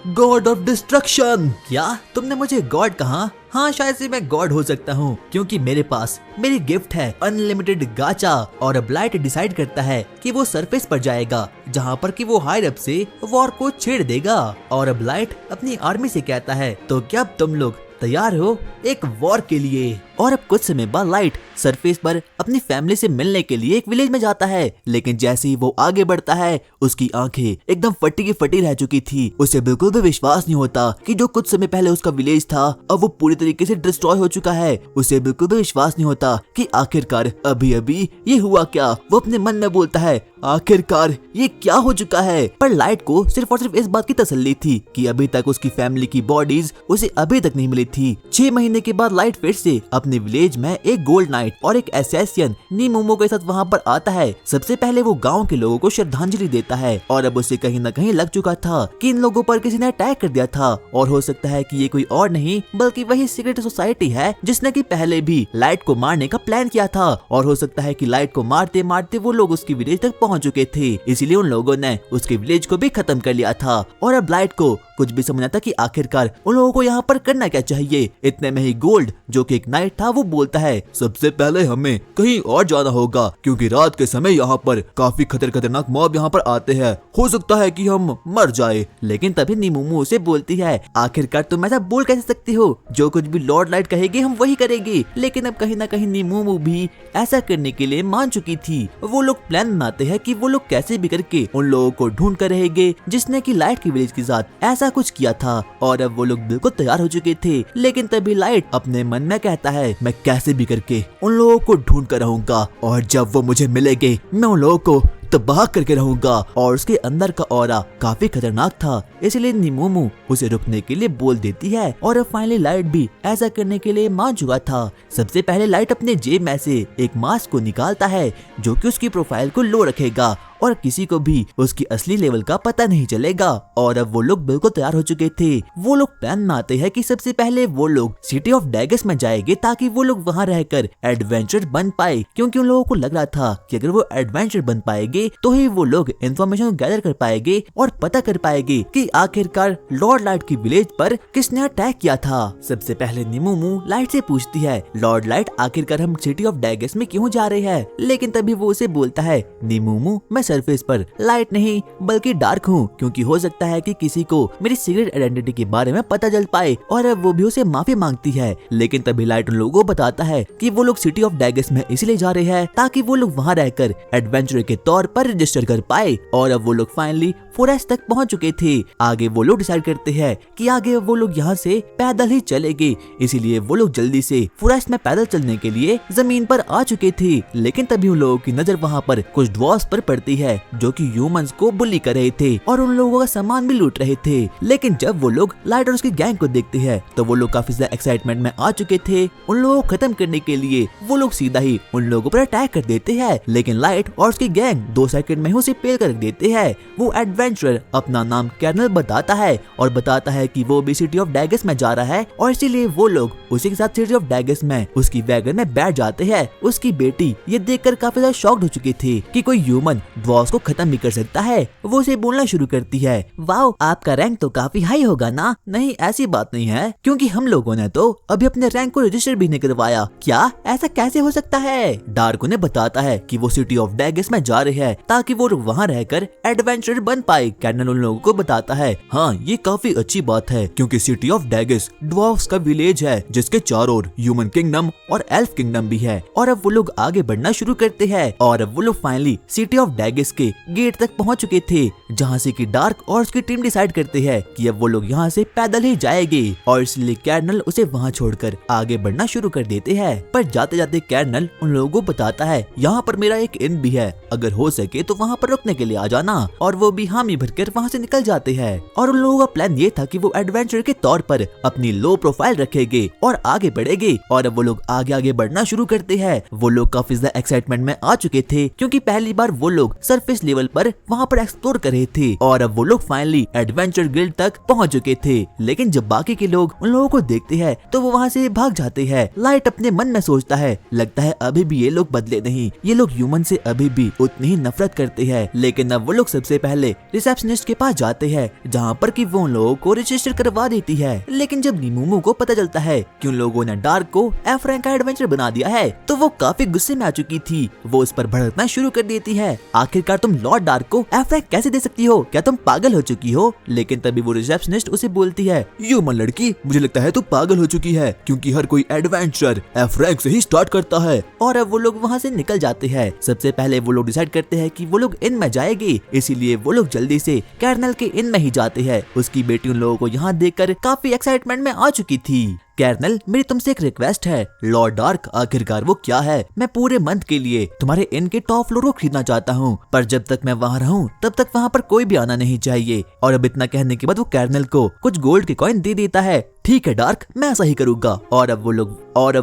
गॉड ऑफ डिस्ट्रक्शन। क्या तुमने मुझे गॉड कहा? हाँ, शायद से मैं गॉड हो सकता हूँ क्योंकि मेरे पास मेरी गिफ्ट है अनलिमिटेड गाचा। और अब लाइट डिसाइड करता है कि वो सरफेस पर जाएगा जहाँ पर कि वो हायर अप से वॉर को छेड़ देगा। और अब लाइट अपनी आर्मी से कहता है, तो क्या तुम लोग तैयार हो एक वॉर के लिए? और अब कुछ समय बाद लाइट सरफेस पर अपनी फैमिली से मिलने के लिए एक विलेज में जाता है, लेकिन जैसे ही वो आगे बढ़ता है उसकी आंखें एकदम फटी की फटी रह चुकी थी। उसे बिल्कुल भी विश्वास नहीं होता कि जो कुछ समय पहले उसका विलेज था अब वो पूरी तरीके से डिस्ट्रॉय हो चुका है। उसे बिल्कुल भी विश्वास नहीं होता कि आखिरकार अभी अभी ये हुआ क्या। वो अपने मन में बोलता है, आखिरकार ये क्या हो चुका है? पर लाइट को सिर्फ और सिर्फ इस बात की तसल्ली थी कि अभी तक उसकी फैमिली की बॉडीज उसे अभी तक नहीं मिली थी। 6 महीने के बाद लाइट फिर से अपने विलेज में एक गोल्ड नाइट और एक एसेसियन नीमोमो के साथ वहाँ पर आता है। सबसे पहले वो गांव के लोगों को श्रद्धांजलि देता है और अब उसे कहीं न कहीं लग चुका था कि इन लोगों पर किसी ने अटैक कर दिया था और हो सकता है कि ये कोई और नहीं बल्कि वही सीक्रेट सोसाइटी है जिसने कि पहले भी लाइट को मारने का प्लान किया था। और हो सकता है कि लाइट को मारते मारते वो लोग उसकी विलेज तक पहुंच चुके थे, इसीलिए उन लोगों ने उसके विलेज को भी खत्म कर लिया था। और अब लाइट को कुछ भी समझ आता कि आखिरकार उन लोगों को यहाँ पर करना क्या चाहिए। इतने में ही गोल्ड जो कि एक नाइट था वो बोलता है, सबसे पहले हमें कहीं और जाना होगा क्योंकि रात के समय यहाँ पर काफी खतरनाक मॉब यहाँ पर आते हैं, हो सकता है कि हम मर जाए। लेकिन तभी नीमोमो उसे बोलती है, आखिरकार तुम ऐसा बोल कैसे सकती हो? जो कुछ भी लॉर्ड लाइट कहेगी हम वही करेंगे। लेकिन अब कहीं ना कहीं नीमोमो भी ऐसा करने के लिए मान चुकी थी। वो लोग प्लान बनाते हैं कि वो लोग कैसे भी करके उन लोगों को ढूंढ कर रहेंगे जिसने की लाइट की विलेज के साथ ऐसा कुछ किया था। और अब वो लोग बिल्कुल तैयार हो चुके थे। लेकिन तभी लाइट अपने मन में कहता है, मैं कैसे भी करके उन लोगों को ढूंढ कर रहूंगा और जब वो मुझे मिलेंगे मैं उन लोगों को तबाह करके रहूंगा। और उसके अंदर का ऑरा काफी खतरनाक था, इसलिए नीमोमो उसे रुकने के लिए बोल देती है। और अब फाइनली लाइट भी ऐसा करने के लिए मान चुका था। सबसे पहले लाइट अपने जेब में से एक मास्क को निकालता है जो कि उसकी प्रोफाइल को लो रखेगा और किसी को भी उसकी असली लेवल का पता नहीं चलेगा। और अब वो लोग बिल्कुल तैयार हो चुके थे। वो लोग प्लान बनाते हैं कि सबसे पहले वो लोग सिटी ऑफ डैगस में जाएंगे ताकि वो लोग वहाँ रहकर एडवेंचर बन पाए, क्योंकि उन लोगों को लग रहा था कि अगर वो एडवेंचर बन पाएंगे तो ही वो लोग इन्फॉर्मेशन गैदर कर पाएंगे और पता कर पाएंगे कि आखिरकार लॉर्ड लाइट की विलेज पर किसने अटैक किया था। सबसे पहले नीमोमो लाइट से पूछती है, लॉर्ड लाइट आखिरकार हम सिटी ऑफ डैगस में क्यों जा रहे हैं? लेकिन तभी वो उसे बोलता है, नीमोमो मैं सरफेस पर लाइट नहीं बल्कि डार्क हूँ, क्योंकि हो सकता है कि किसी को मेरी सीक्रेट आइडेंटिटी के बारे में पता चल पाए। और अब वो भी उसे माफी मांगती है। लेकिन तभी लाइट उन लोगों को बताता है कि वो लोग सिटी ऑफ डैगस में इसलिए जा रहे हैं ताकि वो लोग वहाँ रहकर एडवेंचर के तौर पर रजिस्टर कर पाए। और अब वो लोग फाइनली फॉरेस्ट तक पहुँच चुके थे। आगे वो लोग डिसाइड करते हैं कि आगे वो लोग यहाँ से पैदल ही चलेंगे, इसीलिए वो लोग जल्दी से फॉरेस्ट में पैदल चलने के लिए जमीन पर आ चुके थे। लेकिन तभी उन लोगों की नजर वहाँ पर कुछ ड्वार्फ्स पर पड़ती है जो कि ह्यूमंस को बुली कर रहे थे और उन लोगों का सामान भी लूट रहे थे। लेकिन जब वो लोग लाइट और उसकी गैंग को देखते हैं तो वो लोग काफी ज्यादा एक्साइटमेंट में आ चुके थे। उन लोगों को खत्म करने के लिए वो लोग सीधा ही उन लोगों पर अटैक कर देते हैं। लेकिन लाइट और उसकी गैंग 2 सेकंड में ही उसे पेल कर देते हैं। वो एडवेंचरर अपना नाम कर्नल बताता है और बताता है कि वो भी सिटी ऑफ डैगस में जा रहा है और इसीलिए वो लोग उसी के साथ सिटी ऑफ डैगस में उसकी वैगन में बैठ जाते हैं। उसकी बेटी ये देखकर काफी ज्यादा शॉक्ड हो चुकी थी कि कोई ह्यूमन ड्वार्फ्स को खत्म भी कर सकता है। वो उसे बोलना शुरू करती है, वाओ आपका रैंक तो काफी हाई होगा ना? नहीं ऐसी बात नहीं है, क्योंकि हम लोगों ने तो अभी अपने रैंक को रजिस्टर भी नहीं करवाया। क्या ऐसा कैसे हो सकता है? डार्क उन्हें बताता है कि वो सिटी ऑफ डैगस में जा रहे हैं ताकि वो वहाँ रहकर एडवेंचर बन पाए। कर्नल उन लोगों को बताता है, हाँ ये काफी अच्छी बात है क्योंकि सिटी ऑफ डेगिस ड्वार्फ्स का विलेज है जिसके चारों ओर ह्यूमन किंगडम और एल्फ किंगडम भी है। और अब वो लोग आगे बढ़ना शुरू करते हैं और अब वो लोग फाइनली सिटी ऑफ डेगिस के गेट तक पहुंच चुके थे, जहां से कि डार्क और उसकी टीम डिसाइड करते हैं कि अब वो लोग यहाँ से पैदल ही जाएंगे और इसलिए कर्नल उसे वहाँ छोड़कर आगे बढ़ना शुरू कर देते हैं। पर जाते जाते कर्नल उन लोगों को बताता है, यहाँ पर मेरा एक इन भी है, अगर हो सके तो वहाँ पर रुकने के लिए आ जाना। और वो भी हामी भरकर वहाँ से निकल जाते हैं। और उन लोगों का प्लान ये था कि वो एडवेंचर के तौर पर अपनी लो प्रोफाइल रखेंगे और आगे बढ़ेंगे। और अब वो लोग आगे आगे बढ़ना शुरू करते हैं। वो लोग काफी ज्यादा एक्साइटमेंट में आ चुके थे क्योंकि पहली बार वो लोग सरफेस लेवल पर वहाँ पर एक्सप्लोर कर रहे थे और अब वो लोग फाइनली एडवेंचर गिल्ड तक पहुँच चुके थे। लेकिन जब बाकी के लोग उन लोगों को देखते हैं तो वो वहाँ से भाग जाते हैं। लाइट अपने मन में सोचता है, लगता है अभी भी ये लोग बदले नहीं, ये लोग ह्यूमन से अभी भी उतनी ही नफरत करते हैं। लेकिन अब वो लोग सबसे पहले रिसेप्शनिस्ट के पास जाते हैं जहाँ पर कि वो उन लोगों को रजिस्टर करवा देती है। लेकिन जब नीमूमू को पता चलता है कि उन लोगों ने डार्क को एफ रैंक का एडवेंचर बना दिया है तो वो काफी गुस्से में आ चुकी थी। वो उस पर भड़कना शुरू कर देती है, आखिरकार तुम लॉर्ड डार्क को एफ रैंक कैसे दे सकती हो, क्या तुम पागल हो चुकी हो। लेकिन तभी वो रिसेप्शनिस्ट उसे बोलती है, ह्यूमन लड़की, मुझे लगता है तू पागल हो चुकी है क्योंकि हर कोई एडवेंचर एफ रैंक से ही स्टार्ट करता है। और अब वो लोग वहाँ से निकल जाते हैं। सबसे पहले वो लोग डिसाइड करते हैं कि वो लोग इन में जाएंगे, इसीलिए वो लोग जल्दी से कर्नल के इन में ही जाते हैं। उसकी बेटी उन लोगों को यहाँ देखकर काफी एक्साइटमेंट में आ चुकी थी। कर्नल, मेरी तुमसे एक रिक्वेस्ट है। लॉर्ड डार्क, आखिरकार वो क्या है? मैं पूरे मंथ के लिए तुम्हारे इन के टॉप फ्लोर को खरीदना चाहता हूँ, पर जब तक मैं वहाँ रहूँ तब तक वहाँ पर कोई भी आना नहीं चाहिए। और अब इतना कहने के बाद वो कर्नल को कुछ गोल्ड के कॉइन दे देता है। ठीक है डार्क, मैं ऐसा ही करूँगा। और अब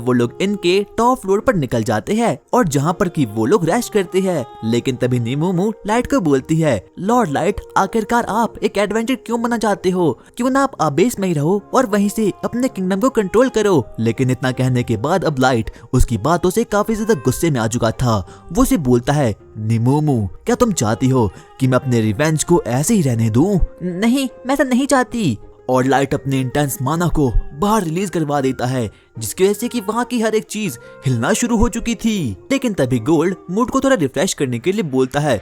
वो लोग इनके टॉप फ्लोर पर निकल जाते हैं और जहाँ पर कि वो लोग रेस्ट करते हैं। लेकिन तभी नीमूमू लाइट को बोलती है, लॉर्ड लाइट, आखिरकार आप एक एडवेंचर क्यों बनना चाहते हो? क्यों ना आप आबेस में ही रहो और वहीं से अपने किंगडम को कंट्रोल करो। लेकिन इतना कहने के बाद अब लाइट उसकी बातों से काफी ज्यादा गुस्से में आ चुका था। वो उसे बोलता है, नीमूमू, क्या तुम चाहती हो कि मैं अपने रिवेंज को ऐसे ही रहने दूं? नहीं, मैं ऐसा नहीं चाहती। और लाइट अपने इंटेंस माना को बाहर रिलीज करवा देता है जिसकी वजह से कि वहाँ की हर एक चीज हिलना शुरू हो चुकी थी। लेकिन तभी गोल्ड मूड को थोड़ा रिफ्रेश करने के लिए बोलता है,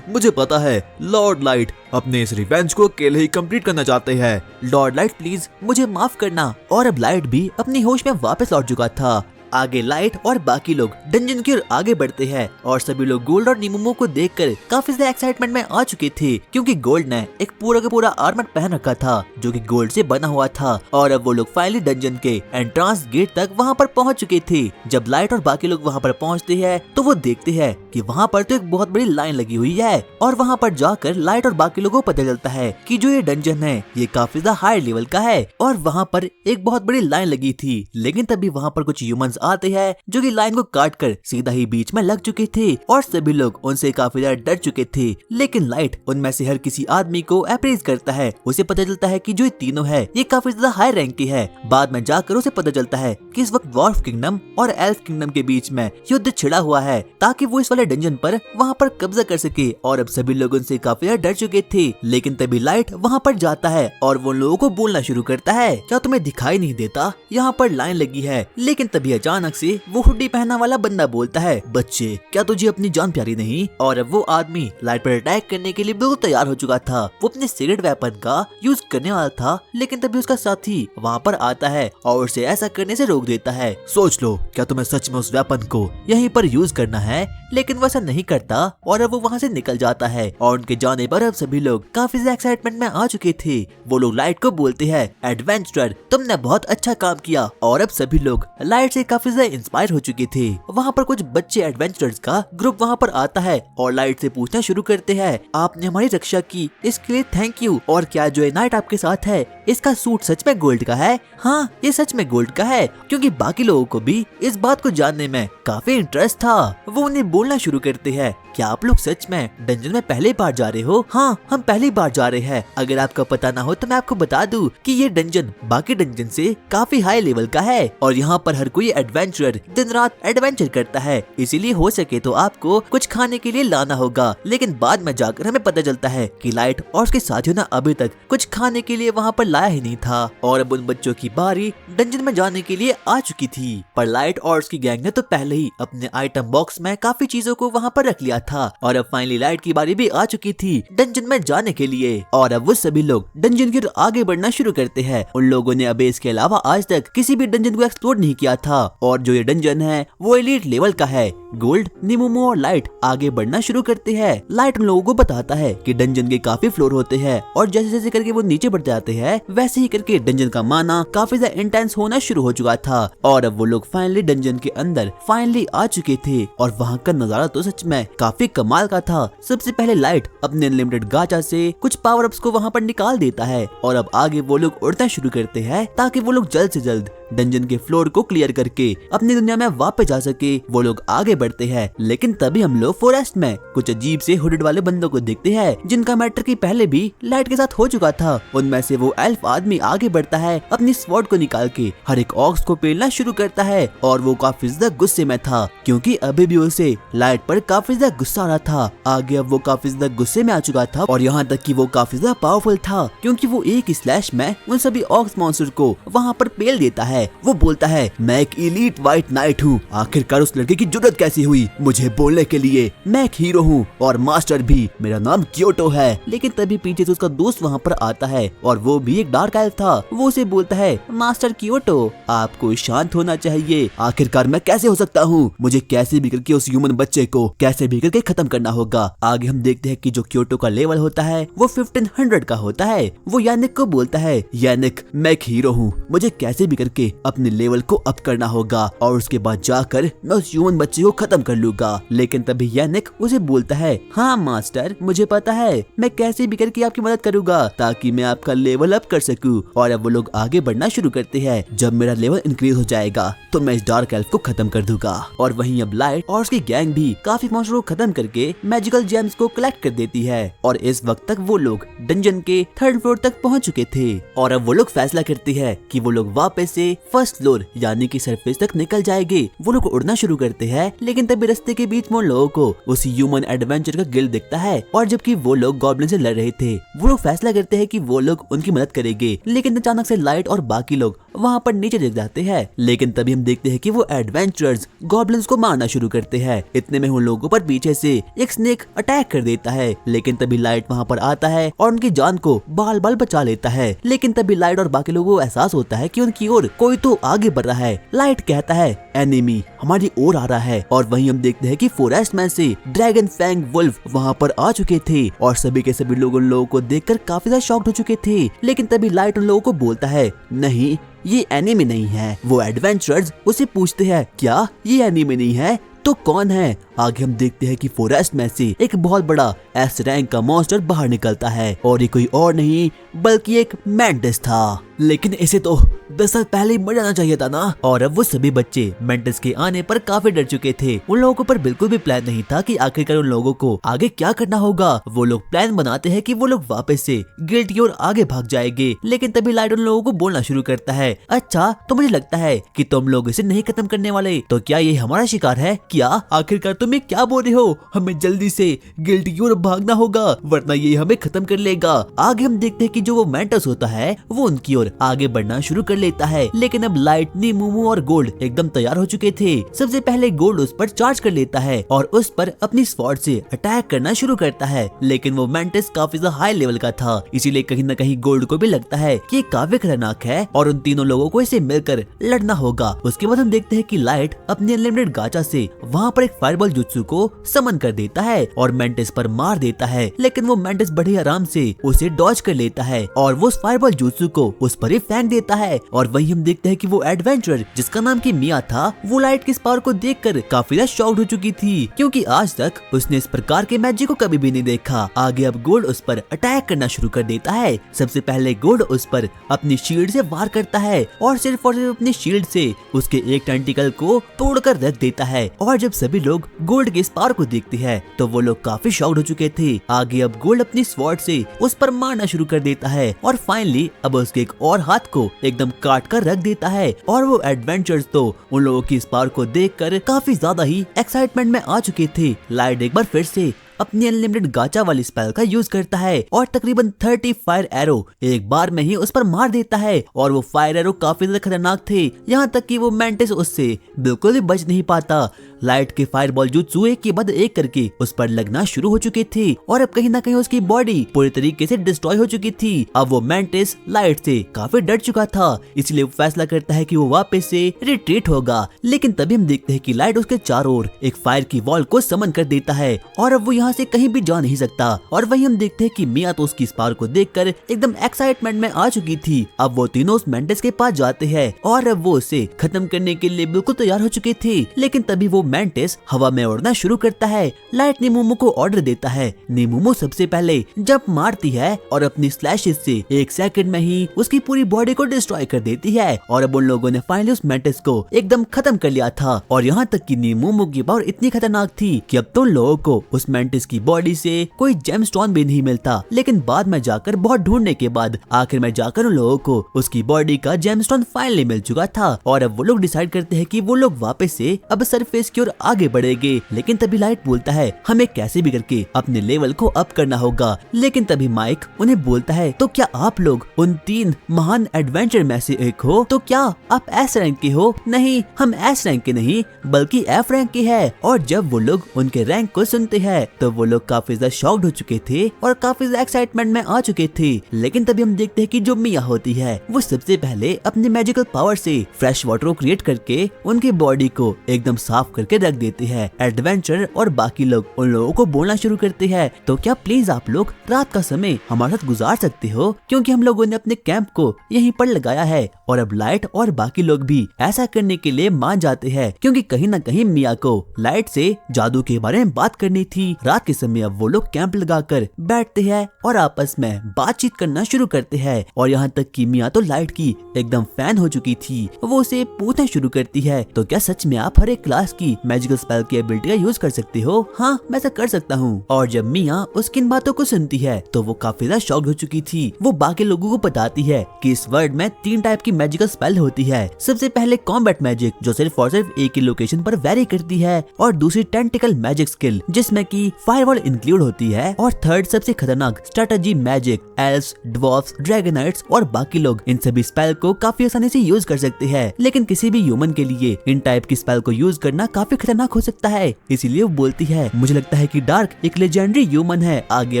मुझे पता है लॉर्ड लाइट अपने इस रिवेंज को अकेले ही कंप्लीट करना चाहते हैं। लॉर्ड लाइट प्लीज मुझे माफ करना। और अब लाइट भी अपनी होश में वापस लौट चुका था। आगे लाइट और बाकी लोग डंजन की ओर आगे बढ़ते हैं और सभी लोग गोल्ड और नीमूमू को देखकर काफी ज्यादा एक्साइटमेंट में आ चुके थे क्योंकि गोल्ड ने एक पूरा का पूरा आर्मर पहन रखा था जो कि गोल्ड से बना हुआ था। और अब वो लोग फाइनली डंजन के एंट्रांस गेट तक वहाँ पर पहुँच चुके थे। जब लाइट और बाकी लोग वहाँ पर पहुँचते हैं तो वो देखते हैं कि वहाँ पर तो एक बहुत बड़ी लाइन लगी हुई है। और वहाँ पर जाकर लाइट और बाकी लोगों को पता चलता है कि जो ये डंजन है ये काफी ज्यादा हाई लेवल का है और वहाँ पर एक बहुत बड़ी लाइन लगी थी। लेकिन तभी वहाँ पर कुछ ह्यूमंस आते हैं जो कि लाइन को काट कर सीधा ही बीच में लग चुके थे और सभी लोग उनसे काफी ज्यादा डर चुके थे। लेकिन लाइट उनमें से हर किसी आदमी को अप्रेज करता है। उसे पता चलता है कि जो ये तीनों है ये काफी ज्यादा हाई रैंक के है। बाद में जाकर उसे पता चलता है कि इस वक्त ड्वार्फ किंगडम और एल्फ किंगडम के बीच में युद्ध छिड़ा हुआ है ताकि वो इस वाले डंजन पर वहाँ पर कब्जा कर सके। और अब सभी लोग उनसे काफी ज्यादा डर चुके थे। लेकिन तभी लाइट वहाँ पर जाता है और वो लोगों को बोलना शुरू करता है, क्या तुम्हें दिखाई नहीं देता यहाँ पर लाइन लगी है? लेकिन तभी अचानक से वो हुडी पहना वाला बंदा बोलता है, बच्चे क्या तुझे अपनी जान प्यारी नहीं? और अब वो आदमी लाइट पर अटैक करने के लिए बिल्कुल तैयार हो चुका था। वो अपने सिगरेट वेपन का यूज करने वाला था लेकिन तभी उसका साथी वहाँ पर आता है और उसे ऐसा करने से रोक देता है। सोच लो, क्या तुम्हें सच में उस वेपन को यहीं पर यूज करना है? लेकिन वो ऐसा नहीं करता और अब वो वहाँ से निकल जाता है। और उनके जाने पर अब सभी लोग काफी ज्यादा एक्साइटमेंट में आ चुके थे। वो लोग लाइट को बोलते हैं, एडवेंचरर तुमने बहुत अच्छा काम किया। और अब सभी लोग लाइट से काफी ज्यादा इंस्पायर हो चुके थे। वहाँ पर कुछ बच्चे एडवेंचरर्स का ग्रुप वहाँ पर आता है और लाइट से पूछना शुरू करते हैं, आपने हमारी रक्षा की इसके लिए थैंक यू। और क्या जो ये नाइट आपके साथ है इसका सूट सच में गोल्ड का है? हाँ, ये सच में गोल्ड का है। क्योंकि बाकी लोगों को भी इस बात को जानने में काफी इंटरेस्ट था। वो उन्हें बोलना शुरू करते हैं, क्या आप लोग सच में डंजन में पहली बार जा रहे हो? हाँ, हम पहली बार जा रहे हैं। अगर आपको पता ना हो तो मैं आपको बता दूं कि ये डंजन बाकी डंजन से काफी हाई लेवल का है और यहाँ पर हर कोई एडवेंचरर दिन रात एडवेंचर करता है। इसीलिए हो सके तो आपको कुछ खाने के लिए लाना होगा। लेकिन बाद में जाकर हमें पता चलता है कि लाइट और उसके साथियों ने अभी तक कुछ खाने के लिए वहाँ पर बताया ही नहीं था और अब उन बच्चों की बारी डंजन में जाने के लिए आ चुकी थी। पर लाइट और उसकी गैंग ने तो पहले ही अपने आइटम बॉक्स में काफी चीजों को वहाँ पर रख लिया था और अब फाइनली लाइट की बारी भी आ चुकी थी डंजन में जाने के लिए। और अब वो सभी लोग डंजन की ओर आगे बढ़ना शुरू करते हैं। उन लोगों ने अब इसके अलावा आज तक किसी भी डंजन को एक्सप्लोर नहीं किया था और जो ये डंजन है वो एलीट लेवल का है। गोल्ड, निमोमो और लाइट आगे बढ़ना शुरू करते हैं। लाइट उन लोगों को बताता है कि डंजन के काफी फ्लोर होते हैं और जैसे जैसे करके वो नीचे बढ़ जाते हैं वैसे ही करके डंजन का माना काफी ज्यादा इंटेंस होना शुरू हो चुका था। और अब वो लोग फाइनली डंजन के अंदर फाइनली आ चुके थे और वहाँ का नजारा तो सच में काफी कमाल का था। सबसे पहले लाइट अपने अनलिमिटेड गाचा से कुछ पावर अप्स को वहाँ पर निकाल देता है और अब आगे वो लोग उड़ना शुरू करते हैं ताकि वो लोग जल्द से जल्द डंजन के फ्लोर को क्लियर करके अपनी दुनिया में वापस जा सके। वो लोग आगे बढ़ते हैं लेकिन तभी हम लोग फॉरेस्ट में कुछ अजीब से हुडेड वाले बंदों को देखते हैं जिनका मैटर की पहले भी लाइट के साथ हो चुका था। उनमें से वो एल्फ आदमी आगे बढ़ता है, अपनी स्वॉर्ड को निकाल के हर एक ऑक्स को पेलना शुरू करता है और वो काफी ज्यादा गुस्से में था क्योंकि अभी भी उसे लाइट पर काफी ज्यादा गुस्सा आ रहा था। आगे अब वो काफी ज्यादा गुस्से में आ चुका था और यहाँ तक कि वो काफी ज्यादा पावरफुल था क्योंकि वो एक स्लैश में उन सभी ऑक्स मॉन्स्टर को वहाँ पर पेल देता है। वो बोलता है मैं एक एलीट व्हाइट नाइट हूँ, आखिरकार उस लड़के की जरूरत कैसी हुई मुझे बोलने के लिए, मैं एक हीरो हूँ और मास्टर भी, मेरा नाम क्योटो है। लेकिन तभी पीछे से उसका दोस्त वहाँ पर आता है और वो भी एक डार्क एल्फ था। वो उसे बोलता है मास्टर क्योटो आपको शांत होना चाहिए, आखिरकार मैं कैसे हो सकता हूँ, मुझे कैसे भी करके उस ह्यूमन बच्चे को कैसे भी करके खत्म करना होगा। आगे हम देखते हैं कि जो क्योटो का लेवल होता है वो 1500 का होता है। वो यानिक को बोलता है यानिक मैं एक हीरो हूँ, मुझे कैसे भी करके अपने लेवल को अप करना होगा और उसके बाद जाकर मैं उस ह्यूमन बच्चे को खत्म कर लूंगा। लेकिन तभी यानिक उसे बोलता है हाँ मास्टर मुझे पता है, मैं कैसे भी करके आपकी मदद करूंगा ताकि मैं आपका लेवल अप कर सकूं। और अब वो लोग आगे बढ़ना शुरू करते हैं। जब मेरा लेवल इंक्रीज हो जाएगा तो मैं इस डार्क एल्फ को खत्म कर दूंगा। और वहीं अब लाइट और उसकी गैंग भी काफी मॉन्स्टर को खत्म करके मैजिकल जेम्स को कलेक्ट कर देती है और इस वक्त तक वो लोग डंजन के 3rd फ्लोर तक पहुंच चुके थे। और अब वो लोग फैसला करते हैं कि वो लोग वापस से 1st फ्लोर यानी कि सरफेस तक निकल जाएंगे। वो लोग उड़ना शुरू करते हैं लेकिन तभी रास्ते के बीच में उन लोगों को उस ह्यूमन एडवेंचर का गिल्ड दिखता है और जबकि वो लोग गॉब्लिन से लड़ रहे थे वो लोग फैसला करते हैं कि वो लोग उनकी मदद करेंगे। लेकिन अचानक से लाइट और बाकी लोग वहाँ पर नीचे गिर जाते हैं। लेकिन तभी हम देखते हैं कि वो एडवेंचरर्स गॉब्लिन्स को मारना शुरू करते हैं। इतने में उन लोगों पर पीछे से एक स्नेक अटैक कर देता है। लेकिन तभी लाइट वहाँ पर आता है और उनकी जान को बाल बाल बचा लेता है। लेकिन तभी लाइट और बाकी लोगों को एहसास होता है कि उनकी ओर कोई तो आगे बढ़ रहा है। लाइट कहता है एनिमी हमारी ओर आ रहा है और वहीं हम देखते हैं कि फॉरेस्ट में से ड्रैगन फैंग वुल्फ वहाँ पर आ चुके थे और सभी के सभी लोग उन लोगों को देखकर काफी ज्यादा शॉक्ड हो चुके थे। लेकिन तभी लाइट उन लोगों को बोलता है नहीं ये एनिमी नहीं है। वो एडवेंचरर्स उसे पूछते हैं क्या ये एनिमी नहीं है तो कौन है। आगे हम देखते हैं कि फॉरेस्ट में से एक बहुत बड़ा एस रैंक का मॉन्स्टर बाहर निकलता है और ये कोई और नहीं बल्कि एक मेंटिस था। लेकिन इसे तो 10 साल पहले ही मर जाना चाहिए था ना। और अब वो सभी बच्चे मेंटिस के आने पर काफी डर चुके थे। उन लोगों को पर बिल्कुल भी प्लान नहीं था कि आखिरकार उन लोगों को आगे क्या करना होगा। वो लोग प्लान बनाते हैं कि वो लोग वापस से गिल्ड की ओर आगे भाग जाएंगे। लेकिन तभी लाइट उन लोगों को बोलना शुरू करता है अच्छा तो मुझे लगता है कि तुम लोग इसे नहीं खत्म करने वाले, तो क्या ये हमारा शिकार है क्या? आखिरकार तुम ये क्या बोल रहे हो, हमें जल्दी से गिल्ड की ओर भागना होगा वरना ये हमें खत्म कर लेगा। आगे हम देखते हैं कि जो वो मेंटिस होता है वो उनकी ओर आगे बढ़ना शुरू कर लेता है। लेकिन अब लाइट, नीमोमो और गोल्ड एकदम तैयार हो चुके थे। सबसे पहले गोल्ड उस पर चार्ज कर लेता है और उस पर अपनी स्वॉर्ड से अटैक करना शुरू करता है। लेकिन वो मेंटिस काफी ज्यादा हाई लेवल का था, इसीलिए कहीं न कहीं गोल्ड को भी लगता है कि ये काफी खतरनाक है और उन तीनों लोगों को इसे मिलकर लड़ना होगा। उसके बाद हम देखते हैं कि लाइट अपनी अनलिमिटेड गाचा से वहाँ पर एक फायरबॉल जुत्सु को समन कर देता है और मेंटिस पर मार देता है। लेकिन वो मेंटिस बड़े आराम से उसे डॉज कर लेता है और वो फायरबॉल जुत्सु को उस पर ही फेंक देता है। और वहीं हम देखते हैं कि वो एडवेंचरर जिसका नाम की मिया था वो लाइट की इस पावर को देखकर काफी ज्यादा शॉक्ड हो चुकी थी क्योंकि आज तक उसने इस प्रकार के मैजिक को कभी भी नहीं देखा। आगे अब गोल्ड उस पर अटैक करना शुरू कर देता है। सबसे पहले गोल्ड उस पर अपनी शील्ड से वार करता है और सिर्फ अपनी शील्ड से उसके एक टेंटिकल को तोड़कर रख देता है। और जब सभी लोग गोल्ड के इस पावर को देखते हैं तो वो लोग काफी शॉक्ड हो चुके थे। आगे अब गोल्ड अपनी स्वॉर्ड से उस पर मारना शुरू कर देता है और फाइनली अब उसके एक और हाथ को एकदम काट कर रख देता है। और वो एडवेंचर्स तो उन लोगों की इस पावर को देखकर काफी ज्यादा ही एक्साइटमेंट में आ चुके थे। लाइट एक बार फिर से अपनी अनलिमिटेड गाचा वाली स्पेल का यूज करता है और तकरीबन 30 फायर एरो एक बार में ही उस पर मार देता है। और वो फायर एरो काफी ज्यादा खतरनाक थे, यहाँ तक कि वो मैंटिस उससे बिल्कुल भी बच नहीं पाता। लाइट के फायरबॉल जुत्सु एक के बाद एक करके उस पर लगना शुरू हो चुके थे और अब कहीं ना कहीं उसकी बॉडी पूरी तरीके से डिस्ट्रॉय हो चुकी थी। अब वो मैंटिस लाइट से काफी डर चुका था, इसलिए वो फैसला करता है कि वो वापस से रिट्रीट होगा। लेकिन तभी हम देखते हैं कि लाइट उसके चारों ओर एक फायर की वॉल को समन कर देता है और अब वो यहाँ से कहीं भी जा नहीं सकता। और वहीं हम देखते हैं कि मिया तो उसकी स्पार को देखकर एकदम एक्साइटमेंट में आ चुकी थी। अब वो तीनों उस मैंटिस के पास जाते हैं और अब वो उसे खत्म करने के लिए बिल्कुल तैयार हो चुके थे। लेकिन तभी वो मैंटिस हवा में उड़ना शुरू करता है। लाइट नीमोमो को ऑर्डर देता है। नीमोमो सबसे पहले जंप मारती है और अपनी स्लैशेस से 1 सेकंड में ही उसकी पूरी बॉडी को डिस्ट्रॉय कर देती है और अब उन लोगों ने फाइनली उस मैंटिस को एकदम खत्म कर लिया था। और यहाँ तक कि नीमोमो की पावर इतनी खतरनाक थी कि अब तो लोगों को उस मैंटिस की बॉडी से कोई जेमस्टोन भी नहीं मिलता। लेकिन बाद में जाकर बहुत ढूंढने के बाद आखिर में जाकर उन लोगों को उसकी बॉडी का जेमस्टोन फाइनली मिल चुका था। और अब वो लोग डिसाइड करते हैं कि वो लोग वापस से अब सरफेस की ओर आगे बढ़ेंगे। लेकिन तभी लाइट बोलता है हमें कैसे भी करके अपने लेवल को अप करना होगा। लेकिन तभी माइक उन्हें बोलता है तो क्या आप लोग उन 3 महान एडवेंचर में से एक हो? तो क्या आप एस रैंक के हो? नहीं, हम एस रैंक के नहीं बल्कि एफ रैंक के हैं। और जब वो लोग उनके रैंक को सुनते हैं तो वो लोग काफी ज्यादा शॉक्ड हो चुके थे और काफी ज्यादा एक्साइटमेंट में आ चुके थे। लेकिन तभी हम देखते हैं कि जो मिया होती है वो सबसे पहले अपने मैजिकल पावर से फ्रेश वाटर को क्रिएट करके उनकी बॉडी को एकदम साफ करके रख देते हैं। एडवेंचर और बाकी लोग उन लोगों को बोलना शुरू करते हैं तो क्या प्लीज आप लोग रात का समय हमारे साथ गुजार सकते हो, क्योंकि हम लोगों ने अपने कैंप को यहीं पर लगाया है। और अब लाइट और बाकी लोग भी ऐसा करने के लिए मान जाते हैं, क्योंकि कहीं ना कहीं मिया को लाइट से जादू के बारे में बात करनी थी। रात के समय अब वो लोग कैंप लगाकर बैठते हैं और आपस में बातचीत करना शुरू करते हैं। और यहाँ तक कि मिया तो लाइट की एकदम फैन हो चुकी थी। वो उसे पूछना शुरू करती है तो क्या सच में आप हर एक क्लास की मैजिकल स्पेल की एबिलिटी का यूज कर सकते हो? हाँ, मैं ऐसा कर सकता हूँ। और जब मिया उसकी इन बातों को सुनती है तो वो काफी ज्यादा शॉक्ड हो चुकी थी। वो बाकी लोगों को बताती है कि इस वर्ल्ड में 3 टाइप की मैजिकल स्पेल होती है। सबसे पहले कॉम्बैट मैजिक जो सिर्फ और सिर्फ एक ही लोकेशन पर वेरी करती है, और दूसरी टेंटिकल मैजिक स्किल जिसमें की फायरवॉल इंक्लूड होती है, और थर्ड सबसे खतरनाक स्ट्रेटजी मैजिक। एल्व्स, ड्वार्फ्स, ड्रैगनाइट्स और बाकी लोग इन सभी स्पेल को काफी आसानी से यूज कर सकते हैं। लेकिन किसी भी ह्यूमन के लिए इन टाइप की स्पेल को यूज करना काफी खतरनाक हो सकता है। इसीलिए वो बोलती है मुझे लगता है कि डार्क एक लेजेंडरी ह्यूमन है। आगे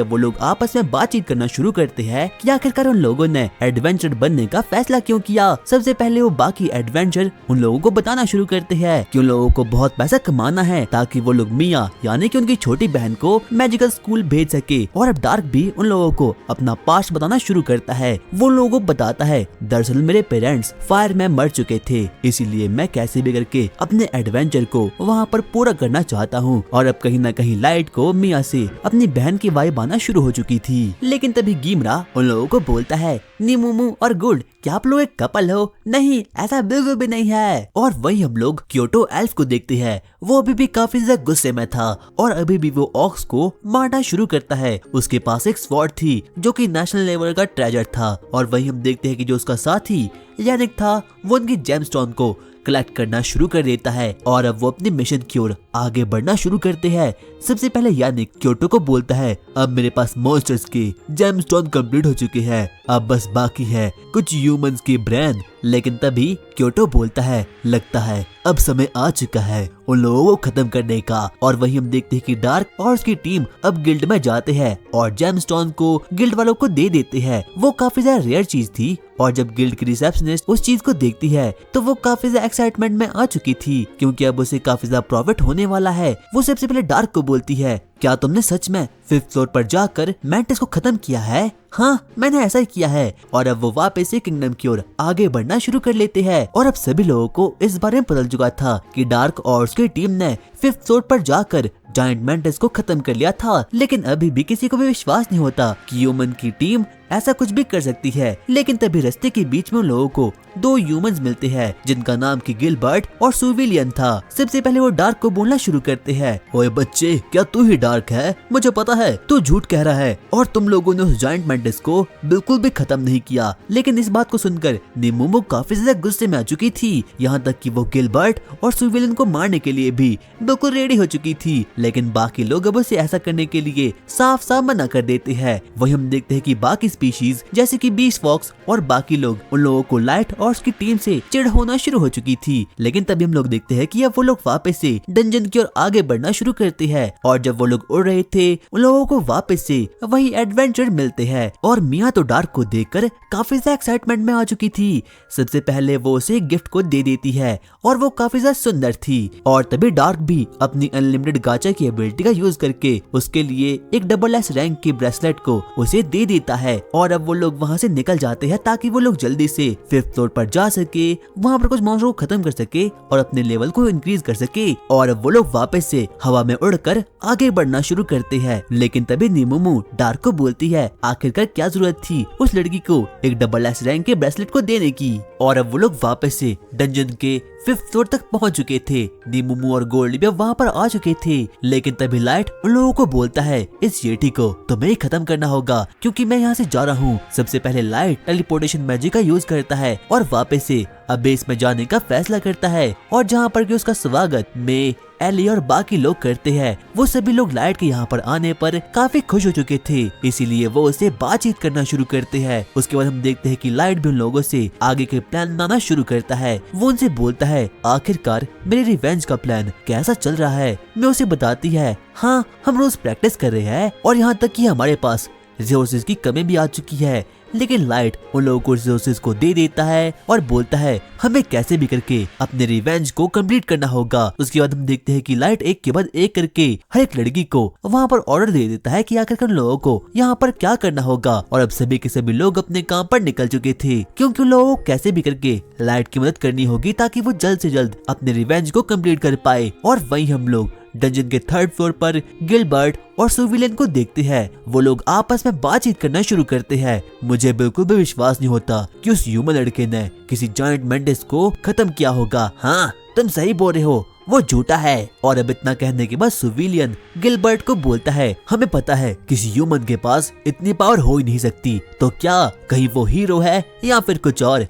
वो लोग आपस में बातचीत करना शुरू करते हैं कि आखिरकार उन लोगों ने एडवेंचर बनने का फैसला क्यों किया। सबसे पहले वो बाकी एडवेंचर उन लोगों को बताना शुरू करते हैं कि उन लोगों को बहुत पैसा कमाना है ताकि वो लोग मिया यानी कि उनकी छोटी बहन को मैजिकल स्कूल भेज सके। और अब डार्क भी उन लोगों को अपना पास्ट बताना शुरू करता है। वो लोगों को बताता है दरअसल मेरे पेरेंट्स फायर में मर चुके थे, इसीलिए मैं कैसे भी करके अपने एडवेंचर को वहाँ पर पूरा करना चाहता हूँ। और अब कहीं ना कहीं लाइट को मिया से अपनी बहन की वाइब आना शुरू हो चुकी थी। लेकिन तभी गिमरा उन लोगों को बोलता है नीमोमो और गुड, क्या आप लोग एक कपल हो? नहीं, ऐसा बिल्कुल भी नहीं है। और वही हम लोग क्योटो एल्फ को देखते हैं। वो अभी भी काफी ज्यादा गुस्से में था और अभी भी वो ऑक्स को मारना शुरू करता है। उसके पास एक स्वॉर्ड थी जो कि नेशनल लेवल का ट्रेजर था। और वही हम देखते हैं कि जो उसका साथी यानिक था वो उनकी जेमस्टोन को कलेक्ट करना शुरू कर देता है और अब वो अपनी मिशन की ओर आगे बढ़ना शुरू करते हैं। सबसे पहले यानिक क्योटो को बोलता है अब मेरे पास मॉन्स्टर्स के जेमस्टोन कंप्लीट हो चुके हैं, अब बस बाकी है कुछ ह्यूमंस के ब्रेन। लेकिन तभी क्योटो बोलता है लगता है अब समय आ चुका है उन लोगों को खत्म करने का। और वही हम देखते हैं कि डार्क और उसकी टीम अब गिल्ड में जाते हैं और जेमस्टोन को गिल्ड वालों को दे देते हैं। वो काफी ज्यादा रेयर चीज थी और जब गिल्ड की रिसेप्शनिस्ट उस चीज को देखती है तो वो काफी ज्यादा एक्साइटमेंट में आ चुकी थी, क्योंकि अब उसे काफी ज्यादा प्रॉफिट होने वाला है। वो सबसे पहले डार्क को बोलती है क्या तुमने सच में 5th फ्लोर पर जाकर मैंटिस को खत्म किया है? हाँ, मैंने ऐसा ही किया है। और अब वो वापस से किंगडम की ओर आगे बढ़ना शुरू कर लेते हैं। और अब सभी लोगों को इस बारे में पता चुका था कि डार्क और उसकी टीम ने 5th फ्लोर पर जाकर जायंट मैंटिस को खत्म कर लिया था। लेकिन अभी भी किसी को भी विश्वास नहीं होता कि ह्यूमन की टीम ऐसा कुछ भी कर सकती है। लेकिन तभी रास्ते के बीच में उन लोगों को दो ह्यूमंस मिलते हैं जिनका नाम की गिलबर्ट और सुविलियन था। सबसे पहले वो डार्क को बोलना शुरू करते हैं, ओए बच्चे, क्या तू ही डार्क है? मुझे पता है तू झूठ कह रहा है और तुम लोगों ने उस जायंट मेंटिस को बिल्कुल भी खत्म नहीं किया। लेकिन इस बात को सुनकर निमोमो काफी ज्यादा गुस्से में आ चुकी थी, यहाँ तक कि वो गिलबर्ट और सुविलियन को मारने के लिए भी बिल्कुल रेडी हो चुकी थी। लेकिन बाकी लोग अब उसे ऐसा करने के लिए साफ साफ मना कर देते हैं। वही हम देखते हैं कि बाकी स्पीशीज जैसे कि बीस्ट फॉक्स और बाकी लोग उन लोगों को लाइट और उसकी टीम से चिढ़ होना शुरू हो चुकी थी। लेकिन तभी हम लोग देखते हैं कि अब वो लोग वापस से डंजन की ओर आगे बढ़ना शुरू करते हैं और जब वो लोग उड़ रहे थे उन लोगों को वापस से वही एडवेंचर मिलते हैं और मिया तो डार्क को देखकर काफी ज्यादा एक्साइटमेंट में आ चुकी थी। सबसे पहले वो उसे गिफ्ट को दे देती है और वो काफी ज्यादा सुंदर थी और तभी डार्क भी अपनी अनलिमिटेड गाचा की एबिलिटी का यूज करके उसके लिए एक डबल एस रैंक की ब्रेसलेट को उसे दे देता है और अब वो लोग वहाँ से निकल जाते हैं ताकि वो लोग जल्दी से 5th फ्लोर पर जा सके, वहाँ पर कुछ मॉन्स्टर को खत्म कर सके और अपने लेवल को इंक्रीज कर सके। और अब वो लोग वापस से हवा में उड़कर आगे बढ़ना शुरू करते हैं। लेकिन तभी निमोमो डार्क को बोलती है, आखिरकार क्या जरूरत थी उस लड़की को एक डबल एस रैंक के ब्रेसलेट को देने की। और अब वो लोग वापस से डंजन के 5th फ्लोर तक पहुंच चुके थे। निमोमो और गोल्डी भी वहाँ पर आ चुके थे। लेकिन तभी लाइट उन लोगों को बोलता है, इस येटी को तुम्हें ही खत्म करना होगा क्योंकि मैं यहाँ से जा रहा हूँ। सबसे पहले लाइट टेलीपोर्टेशन मैजिक का यूज करता है और वापस से अबेस में जाने का फैसला करता है और जहाँ पर कि उसका स्वागत में एली और बाकी लोग करते हैं। वो सभी लोग लाइट के यहाँ पर आने पर काफी खुश हो चुके थे, इसीलिए वो उससे बातचीत करना शुरू करते हैं। उसके बाद हम देखते हैं कि लाइट भी उन लोगों से आगे के प्लान बनाना शुरू करता है। वो उनसे बोलता है, आखिरकार मेरे रिवेंज का प्लान कैसा चल रहा है? मैं उसे बताती है, हाँ हम रोज प्रैक्टिस कर रहे हैं और यहाँ तक कि हमारे पास रिसोर्सेज की कमी भी आ चुकी है। लेकिन लाइट उन लोगों को रिसोर्सेज को दे देता है और बोलता है, हमें कैसे भी करके अपने रिवेंज को कंप्लीट करना होगा। उसके बाद हम देखते हैं कि लाइट एक के बाद एक करके हर एक लड़की को वहाँ पर ऑर्डर दे देता है कि आखिरकार लोगों को यहाँ पर क्या करना होगा। और अब सभी के सभी लोग अपने काम पर निकल चुके थे क्योंकि लोगों को कैसे भी करके लाइट की मदद करनी होगी ताकि वो जल्द से जल्द अपने रिवेंज को कंप्लीट कर पाए। और वही हम लोग डंजन के 3rd फ्लोर पर गिलबर्ट और सुविलियन को देखते हैं। वो लोग आपस में बातचीत करना शुरू करते हैं। मुझे बिल्कुल भी विश्वास नहीं होता कि उस ह्यूमन लड़के ने किसी जायंट मेंटिस को खत्म किया होगा। हाँ तुम सही बोल रहे हो, वो झूठा है। और अब इतना कहने के बाद सुविलियन गिलबर्ट को बोलता है, हमें पता है किसी ह्यूमन के पास इतनी पावर हो ही नहीं सकती, तो क्या कहीं वो हीरो है या फिर कुछ और?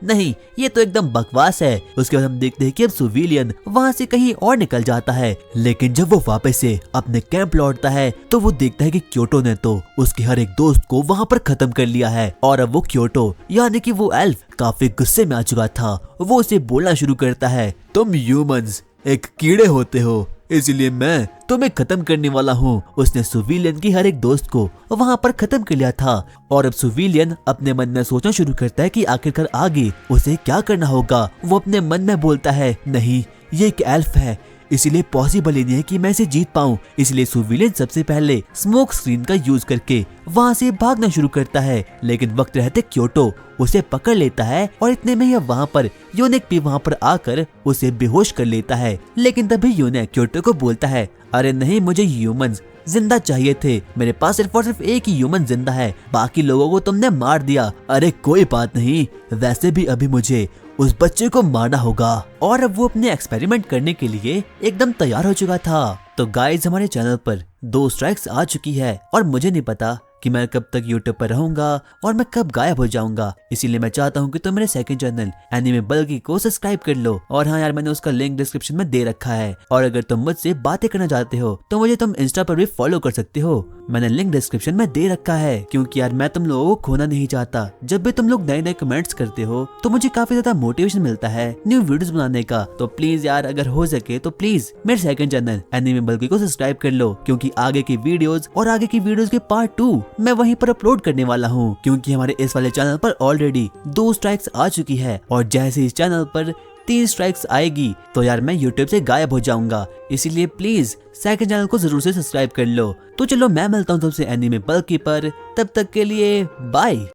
नहीं, ये तो एकदम बकवास है। उसके बाद हम देखते हैं कि अब सुविलियन वहाँ से कहीं और निकल जाता है। लेकिन जब वो वापस से अपने कैंप लौटता है तो वो देखता है कि क्योटो ने तो उसके हर एक दोस्त को वहाँ पर खत्म कर लिया है। और अब वो क्योटो यानी कि वो एल्फ काफी गुस्से में आ चुका था। वो उसे बोलना शुरू करता है, तुम ह्यूमंस एक कीड़े होते हो, इसलिए मैं तुम्हें खत्म करने वाला हूँ। उसने सुविलियन की हर एक दोस्त को वहाँ पर खत्म कर लिया था। और अब सुविलियन अपने मन में सोचना शुरू करता है कि आखिरकार आगे उसे क्या करना होगा। वो अपने मन में बोलता है, नहीं ये एक एल्फ है, इसीलिए पॉसिबल ही नहीं है कि मैं इसे जीत पाऊं। इसलिए सुविलियन सबसे पहले स्मोक स्क्रीन का यूज करके वहाँ से भागना शुरू करता है। लेकिन वक्त रहते क्योटो उसे पकड़ लेता है और इतने में ही वहाँ पर यूनिक भी वहाँ पर आकर उसे बेहोश कर लेता है। लेकिन तभी यूनिक क्योटो को बोलता है, अरे नहीं, मुझे ह्यूमंस जिंदा चाहिए थे, मेरे पास सिर्फ और सिर्फ एक ही ह्यूमन जिंदा है, बाकी लोगों को तुमने मार दिया। अरे कोई बात नहीं, वैसे भी अभी मुझे उस बच्चे को मारना होगा। और अब वो अपने एक्सपेरिमेंट करने के लिए एकदम तैयार हो चुका था। तो गाइस, हमारे चैनल पर 2 स्ट्राइक्स आ चुकी है और मुझे नहीं पता कि मैं कब तक YouTube पर रहूंगा और मैं कब गायब हो जाऊंगा। इसीलिए मैं चाहता हूं कि तुम मेरे सेकंड चैनल एनीमे बल्कि को सब्सक्राइब कर लो। और हाँ यार, मैंने उसका लिंक डिस्क्रिप्शन में दे रखा है। और अगर तुम मुझसे बातें करना चाहते हो तो मुझे तुम इंस्टा पर भी फॉलो कर सकते हो, मैंने लिंक डिस्क्रिप्शन में दे रखा है। क्योंकि यार मैं तुम लोगों को खोना नहीं चाहता। जब भी तुम लोग नए नए कमेंट्स करते हो तो मुझे काफी ज्यादा मोटिवेशन मिलता है न्यू वीडियोस बनाने का। तो प्लीज यार, अगर हो सके तो प्लीज मेरे सेकंड चैनल एनीमे बल्कि को सब्सक्राइब कर लो, क्योंकि आगे की वीडियोस और आगे की वीडियोस के पार्ट 2 मैं वहीं पर अपलोड करने वाला हूँ। क्योंकि हमारे इस वाले चैनल पर ऑलरेडी 2 स्ट्राइक्स आ चुकी है और जैसे इस चैनल पर 3 स्ट्राइक्स आएगी तो यार मैं YouTube से गायब हो जाऊंगा। इसीलिए प्लीज सेकंड चैनल को जरूर से सब्सक्राइब कर लो। तो चलो, मैं मिलता हूँ तुमसे एनीमे बल्कि पर, तब तक के लिए बाय।